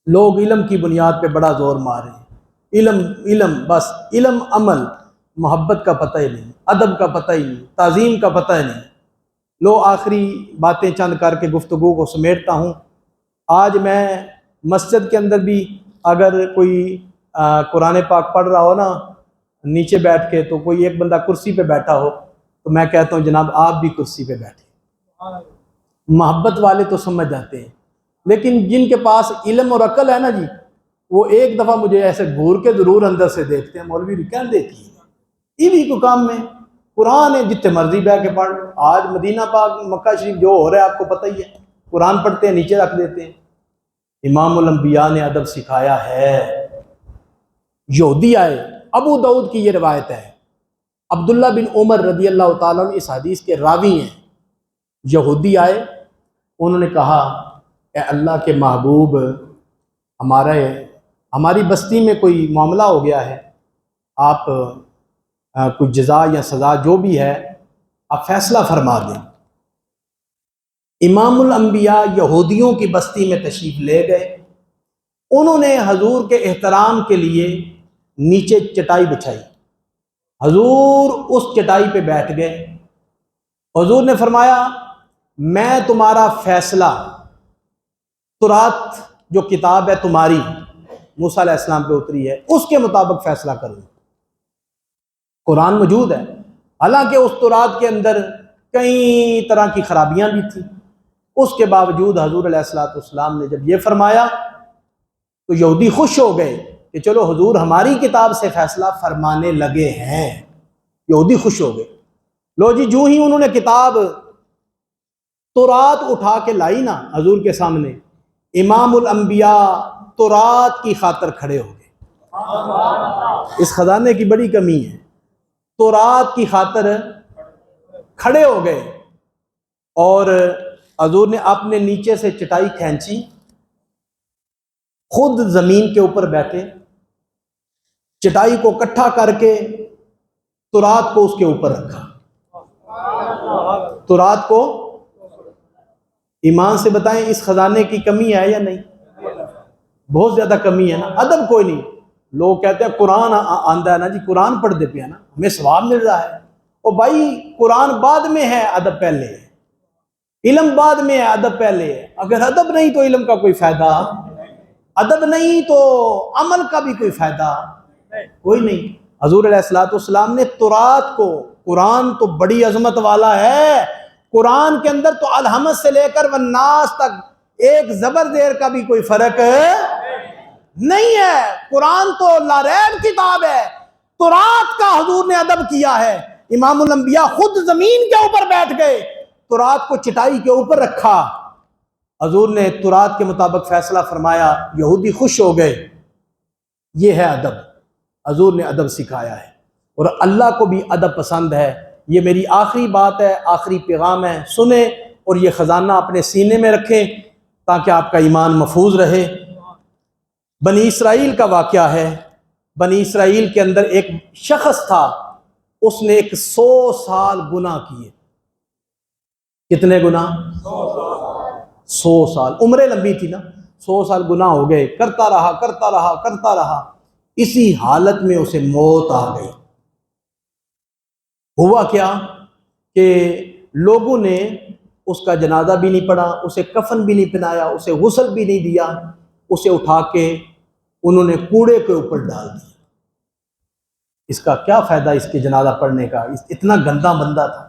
[SPEAKER 1] لوگ علم کی بنیاد پہ بڑا زور مار رہے ہیں، علم علم، بس علم، عمل، محبت کا پتہ ہی نہیں، ادب کا پتہ ہی نہیں، تعظیم کا پتہ ہی نہیں۔ لو آخری باتیں چند کر کے گفتگو کو سمیٹتا ہوں۔ آج میں مسجد کے اندر بھی اگر کوئی قرآن پاک پڑھ رہا ہو نا نیچے بیٹھ کے، تو کوئی ایک بندہ کرسی پہ بیٹھا ہو تو میں کہتا ہوں جناب آپ بھی کرسی پہ بیٹھے۔ محبت والے تو سمجھ جاتے ہیں، لیکن جن کے پاس علم اور عقل ہے نا جی، وہ ایک دفعہ مجھے ایسے گھور کے ضرور اندر سے دیکھتے ہیں، مولوی کہہ دیتی ہے یہ بھی کو کام میں قرآن ہے، جتنے مرضی بیٹھ کے پڑھ۔ آج مدینہ پاک مکہ شریف جو ہو رہا ہے آپ کو پتہ ہی ہے، قرآن پڑھتے ہیں نیچے رکھ دیتے ہیں۔ امام الانبیاء نے ادب سکھایا ہے۔ یہودی آئے، ابو داؤد کی یہ روایت ہے، عبداللہ بن عمر رضی اللہ تعالیٰ عنہ اس حدیث کے راوی ہیں۔ یہودی آئے، انہوں نے کہا اے اللہ کے محبوب، ہماری بستی میں کوئی معاملہ ہو گیا ہے، آپ کوئی جزا یا سزا جو بھی ہے آپ فیصلہ فرما دیں۔ امام الانبیاء یہودیوں کی بستی میں تشریف لے گئے، انہوں نے حضور کے احترام کے لیے نیچے چٹائی بچھائی، حضور اس چٹائی پہ بیٹھ گئے۔ حضور نے فرمایا میں تمہارا فیصلہ، تورات جو کتاب ہے تمہاری موسیٰ علیہ السلام پہ اتری ہے اس کے مطابق فیصلہ کروں۔ قرآن موجود ہے، حالانکہ اس تورات کے اندر کئی طرح کی خرابیاں بھی تھیں، اس کے باوجود حضور علیہ السلام نے جب یہ فرمایا تو یہودی خوش ہو گئے کہ چلو حضور ہماری کتاب سے فیصلہ فرمانے لگے ہیں۔ یہودی خوش ہو گئے۔ لو جی، جو ہی انہوں نے کتاب تورات اٹھا کے لائی نا حضور کے سامنے، امام الانبیاء تورات کی خاطر کھڑے ہو گئے۔ اس خزانے کی بڑی کمی ہے، تورات کی خاطر کھڑے ہو گئے، اور حضور نے اپنے نیچے سے چٹائی کھینچی، خود زمین کے اوپر بیٹھے، چٹائی کو کٹھا کر کے تورات کو اس کے اوپر رکھا۔ تورات کو، ایمان سے بتائیں اس خزانے کی کمی ہے یا نہیں؟ بہت زیادہ کمی ہے نا۔ ادب کوئی نہیں۔ لوگ کہتے ہیں قرآن آندہ ہے نا جی، قرآن پڑھ دے پیا نا ہمیں ثواب مل رہا ہے۔ او بھائی قرآن بعد میں ہے، ادب پہلے ہے۔ علم بعد میں ہے، ادب پہلے ہے۔ اگر ادب نہیں تو علم کا کوئی فائدہ، ادب نہیں تو عمل کا بھی کوئی فائدہ کوئی نہیں۔ حضور علیہ السلام نے تورات کو، قرآن تو بڑی عظمت والا ہے، قرآن کے اندر تو الحمد سے لے کر والناس تک ایک زبر زیر کا بھی کوئی فرق نہیں ہے۔ قرآن تو لا ریب کتاب ہے۔ تورات کا حضور نے ادب کیا ہے۔ امام الانبیاء خود زمین کے اوپر بیٹھ گئے، تورات کو چٹائی کے اوپر رکھا، حضور نے تورات کے مطابق فیصلہ فرمایا، یہودی خوش ہو گئے۔ یہ ہے ادب، حضور نے ادب سکھایا ہے، اور اللہ کو بھی ادب پسند ہے۔ یہ میری آخری بات ہے، آخری پیغام ہے، سنیں اور یہ خزانہ اپنے سینے میں رکھیں تاکہ آپ کا ایمان محفوظ رہے۔ بنی اسرائیل کا واقعہ ہے۔ بنی اسرائیل کے اندر ایک شخص تھا، اس نے 100 سال گناہ کیے۔ کتنے گناہ؟ 100 سال۔ عمریں لمبی تھی نا، 100 سال گناہ ہو گئے، کرتا رہا کرتا رہا کرتا رہا، اسی حالت میں اسے موت آ گئی۔ ہوا کیا کہ لوگوں نے اس کا جنازہ بھی نہیں پڑھا، اسے کفن بھی نہیں پہنایا، اسے غسل بھی نہیں دیا، اسے اٹھا کے انہوں نے کوڑے کے اوپر ڈال دیا۔ اس کا کیا فائدہ اس کے جنازہ پڑھنے کا؟ اتنا گندا بندہ تھا،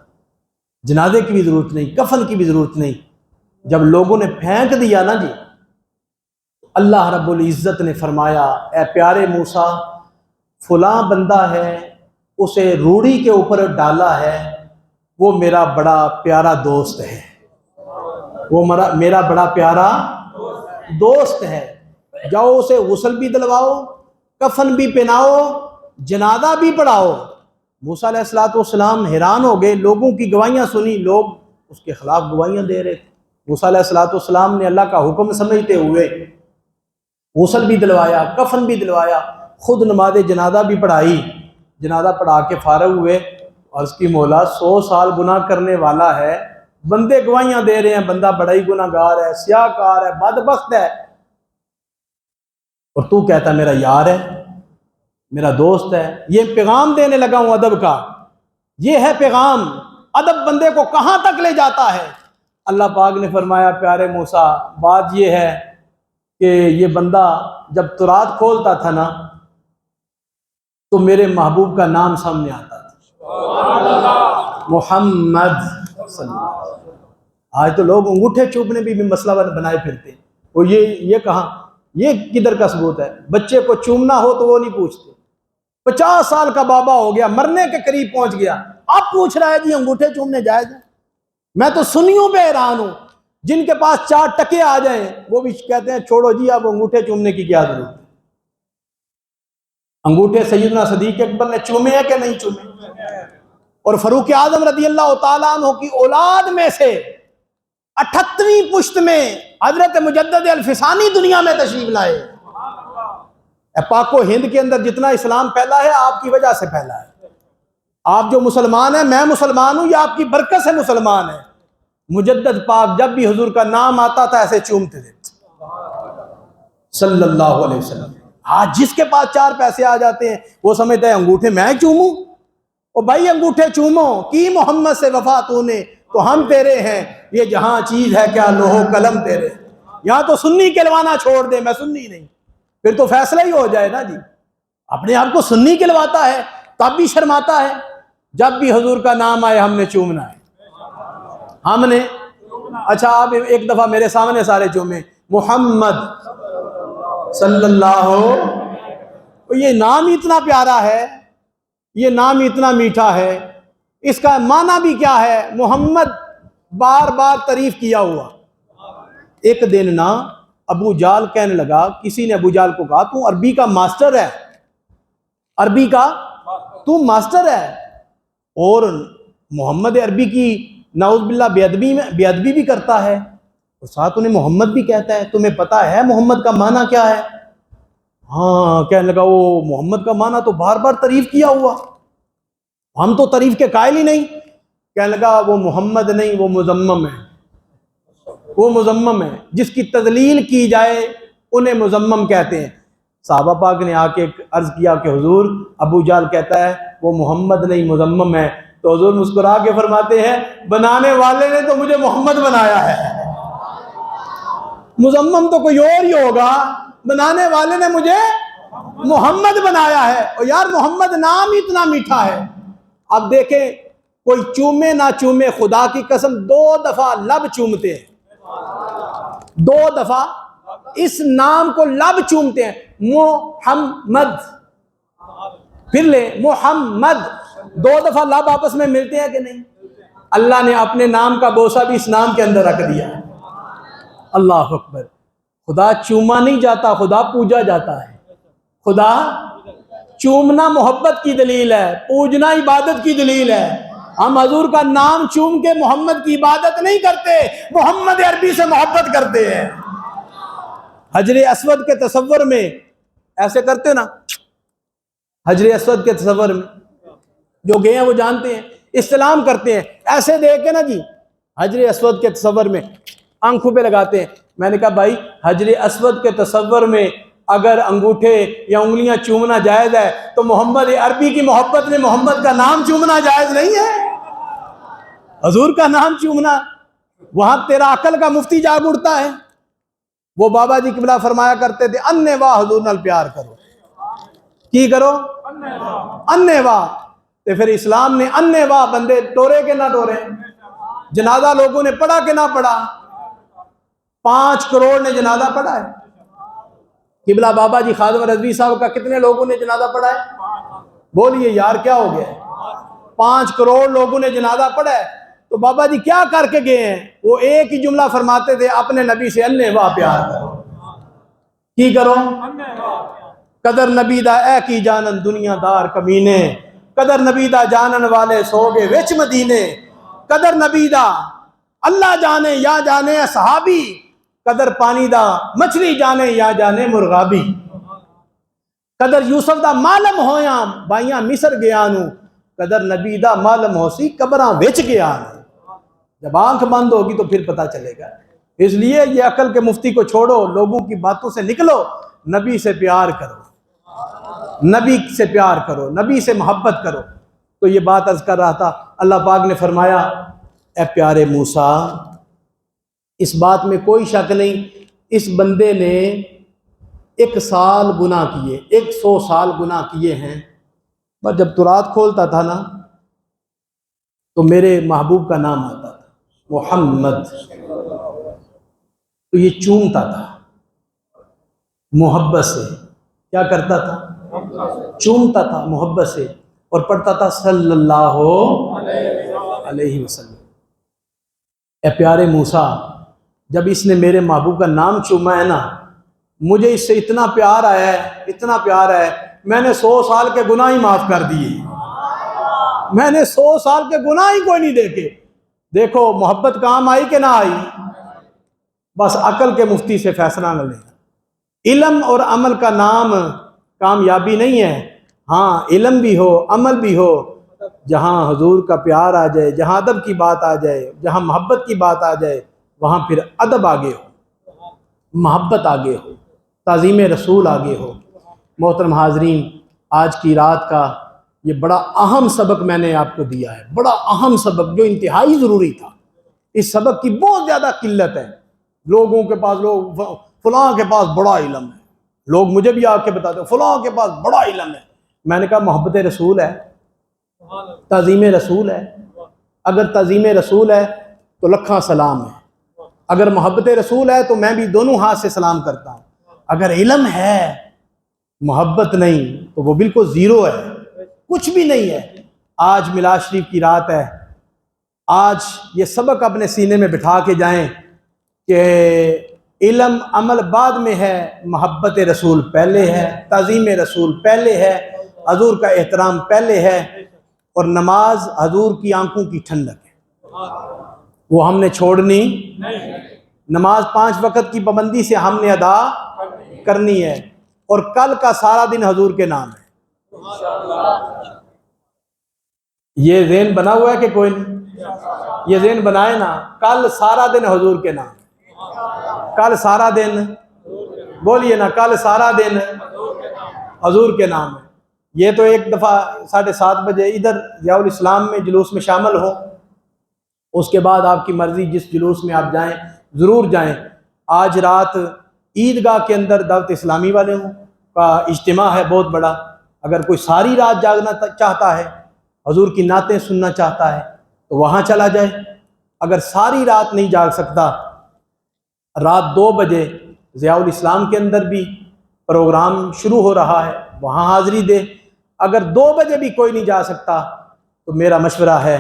[SPEAKER 1] جنازے کی بھی ضرورت نہیں، کفن کی بھی ضرورت نہیں۔ جب لوگوں نے پھینک دیا نا جی، اللہ رب العزت نے فرمایا اے پیارے موسیٰ، فلاں بندہ ہے، اسے روڑی کے اوپر ڈالا ہے، وہ میرا بڑا پیارا دوست ہے، وہ میرا بڑا پیارا دوست ہے، جاؤ اسے غسل بھی دلواؤ، کفن بھی پہناؤ، جنازہ بھی پڑھاؤ، موسیٰ علیہ السلام حیران ہو گئے، لوگوں کی گواہیاں سنی، لوگ اس کے خلاف گواہیاں دے رہے تھے۔ موسیٰ علیہ السلام نے اللہ کا حکم سمجھتے ہوئے غسل بھی دلوایا، کفن بھی دلوایا، خود نماز جنازہ بھی پڑھائی۔ جنازہ پڑھا کے فارغ ہوئے، عرض کی مولا 100 سال گناہ کرنے والا ہے، بندے گواہیاں دے رہے ہیں، بندہ بڑا ہی گناہ گار ہے، سیاہ کار ہے، بدبخت ہے، اور تو کہتا میرا یار ہے، میرا دوست ہے۔ یہ پیغام دینے لگا ہوں ادب کا، یہ ہے پیغام۔ ادب بندے کو کہاں تک لے جاتا ہے؟ اللہ پاک نے فرمایا پیارے موسیٰ، بات یہ ہے کہ یہ بندہ جب تورات کھولتا تھا نا تو میرے محبوب کا نام سامنے آتا تھا، محمد صلی اللہ علیہ وسلم۔ آج تو لوگ انگوٹھے چوبنے بھی مسئلہ بنائے پھرتے ہیں، وہ یہ کہاں، یہ کدھر کا ثبوت ہے؟ بچے کو چومنا ہو تو وہ نہیں پوچھتے، 50 سال کا بابا ہو گیا، مرنے کے قریب پہنچ گیا، اب پوچھ رہا ہے جی انگوٹھے چومنے جائز ہیں؟ میں تو سنیوں پہ حیران ہوں، جن کے پاس 4 ٹکے آ جائیں وہ بھی کہتے ہیں چھوڑو جی اب انگوٹھے چومنے کی کیا ضرورت ہے۔ انگوٹھے سیدنا صدیق اکبر نے چومے ہیں کہ نہیں چومے؟ اور فاروق اعظم رضی اللہ تعالیٰ عنہ کی اولاد میں سے 78ویں پشت میں حضرت مجدد الفسانی دنیا میں تشریف لائے۔ پاک و ہند کے اندر جتنا اسلام پھیلا ہے آپ کی وجہ سے پھیلا ہے۔ آپ جو مسلمان ہیں، میں مسلمان ہوں، یہ آپ کی برکت سے مسلمان ہے۔ مجدد پاک جب بھی حضور کا نام آتا تھا ایسے چومتے تھے صلی اللہ علیہ وسلم۔ آج جس کے پاس 4 پیسے آ جاتے ہیں وہ سمجھتا ہے انگوٹھے میں چوموں۔ او بھائی انگوٹھے چومو، کی محمد سے وفا تو نے تو ہم تیرے ہیں، یہ جہاں چیز ہے کیا لوح و قلم تیرے۔ یہاں تو سنی کہلوانا چھوڑ دے، میں سنی نہیں، پھر تو فیصلہ ہی ہو جائے نا جی۔ اپنے آپ کو سنی کہلواتا ہے تب بھی شرماتا ہے۔ جب بھی حضور کا نام آئے ہم نے چومنا ہے، ہم نے۔ اچھا آپ ایک دفعہ میرے سامنے سارے چومیں، محمد صلی اللہ علیہ۔ یہ نام ہی اتنا پیارا ہے، یہ نام ہی اتنا میٹھا ہے، اس کا معنی بھی کیا ہے؟ محمد بار بار تعریف کیا ہوا۔ ایک دن نا ابو جال کہنے لگا، کسی نے ابو جال کو کہا تو عربی کا ماسٹر ہے، عربی کا تو ماسٹر ہے، اور محمد عربی کی نعوذ باللہ بے ادبی بھی کرتا ہے، اور ساتھ انہیں محمد بھی کہتا ہے، تمہیں پتا ہے محمد کا معنی کیا ہے؟ ہاں کہنے لگا، وہ محمد کا معنی تو بار بار تعریف کیا ہوا، ہم تو تعریف کے قائل ہی نہیں۔ کہنے لگا وہ محمد نہیں، وہ مذمم ہے، وہ مذمم ہے، جس کی تذلیل کی جائے انہیں مذمم کہتے ہیں۔ صحابہ پاک نے آ کے عرض کیا کہ حضور ابو جال کہتا ہے وہ محمد نہیں مذمم ہے، تو حضور مسکرا کے فرماتے ہیں بنانے والے نے تو مجھے محمد بنایا ہے، مذمم تو کوئی اور ہی ہوگا، بنانے والے نے مجھے محمد بنایا ہے۔ اور یار محمد نام ہی اتنا میٹھا ہے۔ اب دیکھیں کوئی چومے نہ چومے، خدا کی قسم 2 دفعہ لب چومتے ہیں، 2 دفعہ اس نام کو لب چومتے ہیں، محمد، پھر لے محمد، 2 دفعہ لب آپس میں ملتے ہیں کہ نہیں؟ اللہ نے اپنے نام کا بوسہ بھی اس نام کے اندر رکھ دیا ہے۔ اللہ اکبر۔ خدا چوما نہیں جاتا، خدا پوجا جاتا ہے۔ خدا چومنا محبت کی دلیل ہے، پوجنا عبادت کی دلیل ہے۔ ہم حضور کا نام چوم کے محمد کی عبادت نہیں کرتے، محمد عربی سے محبت کرتے ہیں۔ حجر اسود کے تصور میں ایسے کرتے نا، حجر اسود کے تصور میں جو گئے ہیں وہ جانتے ہیں، استلام کرتے ہیں، ایسے دیکھ کے نا جی حجر اسود کے تصور میں آنکھوں پہ لگاتے ہیں۔ میں نے کہا بھائی حجر اسود کے تصور میں اگر انگوٹھے یا انگلیاں چومنا جائز ہے تو محمد عربی کی محبت میں محمد کا نام چومنا جائز نہیں ہے؟ حضور کا نام چومنا، وہاں تیرا عقل کا مفتی جاگ اڑتا ہے۔ وہ بابا جی قبلہ فرمایا کرتے تھے انے واہ حضور نال پیار کرو، کی کرو؟ انے واہ۔ تو پھر اسلام نے انے واہ بندے ٹورے کے نہ ٹورے، جنازہ لوگوں نے پڑھا کہ نہ پڑھا؟ 5 کروڑ نے جنازہ پڑھا ہے۔ قبلہ بابا جی خادم رضوی صاحب کا کتنے لوگوں نے جنازہ پڑھا ہے؟ بولیے یار کیا ہو گیا ہے؟ 5 کروڑ لوگوں نے جنازہ پڑھا ہے۔ تو بابا جی کیا کر کے گئے ہیں؟ وہ ایک ہی جملہ فرماتے تھے، اپنے نبی سے انے واہ پیار کرو، کی کرو؟ قدر نبی دا اے کی جانن دنیا دار کمینے، قدر نبی دا جانن والے سو گے وچ مدینے، قدر نبی دا اللہ جانے یا جانے صحابی، قدر پانی دا مچھلی جانے یا جانے مرغابی، قدر یوسف دا معلوم ہویاں بائیاں مصر گیا نو، قدر نبی دا معلوم ہو سی قبراں وچ گیا نو۔ جب آنکھ بند ہوگی تو پھر پتہ چلے گا۔ اس لیے یہ عقل کے مفتی کو چھوڑو، لوگوں کی باتوں سے نکلو، نبی سے پیار کرو، نبی سے پیار کرو، نبی سے محبت کرو۔ تو یہ بات عرض کر رہا تھا، اللہ پاک نے فرمایا اے پیارے موسیٰ، اس بات میں کوئی شک نہیں، اس بندے نے 100 سال گناہ کیے، 100 سال گناہ کیے ہیں، پر جب تو رات کھولتا تھا نا تو میرے محبوب کا نام آتا تھا محمد، تو یہ چومتا تھا محبت سے، کیا کرتا تھا؟ چومتا تھا محبت سے، اور پڑھتا تھا صلی اللہ علیہ وسلم۔ اے پیارے موسیٰ، جب اس نے میرے محبوب کا نام چوما ہے نا، مجھے اس سے اتنا پیار آیا ہے، اتنا پیار ہے، میں نے 100 سال کے گناہ ہی معاف کر دیے، میں نے 100 سال کے گناہ ہی کوئی نہیں دیکھے۔ دیکھو محبت کام آئی کہ نہ آئی؟ بس عقل کے مفتی سے فیصلہ نہ لینا۔ علم اور عمل کا نام کامیابی نہیں ہے، ہاں علم بھی ہو عمل بھی ہو، جہاں حضور کا پیار آ جائے، جہاں ادب کی بات آ جائے، جہاں محبت کی بات آ جائے، وہاں پھر ادب آگے ہو، محبت آگے ہو، تعظیم رسول آگے ہو۔ محترم حاضرین، آج کی رات کا یہ بڑا اہم سبق میں نے آپ کو دیا ہے، بڑا اہم سبق جو انتہائی ضروری تھا۔ اس سبق کی بہت زیادہ قلت ہے، لوگوں کے پاس، لوگ فلاں کے پاس بڑا علم ہے، لوگ مجھے بھی آ کے بتاتے ہیں فلاں کے پاس بڑا علم ہے۔ میں نے کہا محبت رسول ہے، تعظیم رسول ہے، اگر تعظیم رسول ہے تو لکھاں سلام ہے، اگر محبت رسول ہے تو میں بھی دونوں ہاتھ سے سلام کرتا ہوں۔ اگر علم ہے محبت نہیں تو وہ بالکل زیرو ہے، کچھ بھی نہیں ہے۔ آج میلاد شریف کی رات ہے، آج یہ سبق اپنے سینے میں بٹھا کے جائیں کہ علم عمل بعد میں ہے، محبت رسول پہلے ہے، تعظیم رسول پہلے ہے، حضور کا احترام پہلے ہے، اور نماز حضور کی آنکھوں کی ٹھنڈک ہے، وہ ہم نے چھوڑنی نماز 5 وقت کی پابندی سے ہم نے ادا کرنی ہے، اور کل کا سارا دن حضور کے نام ہے۔ یہ ذہن بنا ہوا ہے کہ کوئی نہیں؟ یہ ذہن بنائے نا، کل سارا دن حضور کے نام، کل سارا دن، بولیے نا، کل سارا دن حضور کے نام ہے۔ یہ تو ایک دفعہ 7:30 بجے ادھر ضیاء الاسلام میں جلوس میں شامل ہو، اس کے بعد آپ کی مرضی، جس جلوس میں آپ جائیں ضرور جائیں۔ آج رات عیدگاہ کے اندر دعوت اسلامی والے کا اجتماع ہے بہت بڑا، اگر کوئی ساری رات جاگنا چاہتا ہے، حضور کی نعتیں سننا چاہتا ہے تو وہاں چلا جائے، اگر ساری رات نہیں جاگ سکتا، رات 2 بجے ضیاء الاسلام کے اندر بھی پروگرام شروع ہو رہا ہے، وہاں حاضری دے۔ اگر 2 بجے بھی کوئی نہیں جا سکتا تو میرا مشورہ ہے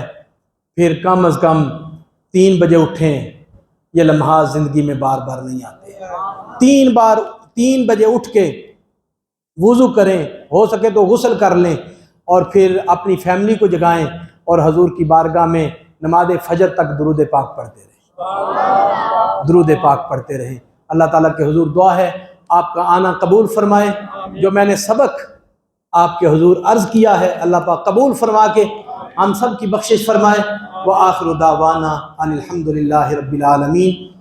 [SPEAKER 1] پھر کم از کم 3 بجے اٹھیں، یہ لمحات زندگی میں بار بار نہیں آتے۔ 3 بجے اٹھ کے وضو کریں، ہو سکے تو غسل کر لیں، اور پھر اپنی فیملی کو جگائیں، اور حضور کی بارگاہ میں نماز فجر تک درود پاک پڑھتے رہیں، درود پاک پڑھتے رہیں۔ اللہ تعالیٰ کے حضور دعا ہے آپ کا آنا قبول فرمائے، جو میں نے سبق آپ کے حضور عرض کیا ہے اللہ پاک قبول فرما کے ہم سب کی بخشش فرمائے۔ وآخر دعوانا ان الحمد للہ رب العالمین۔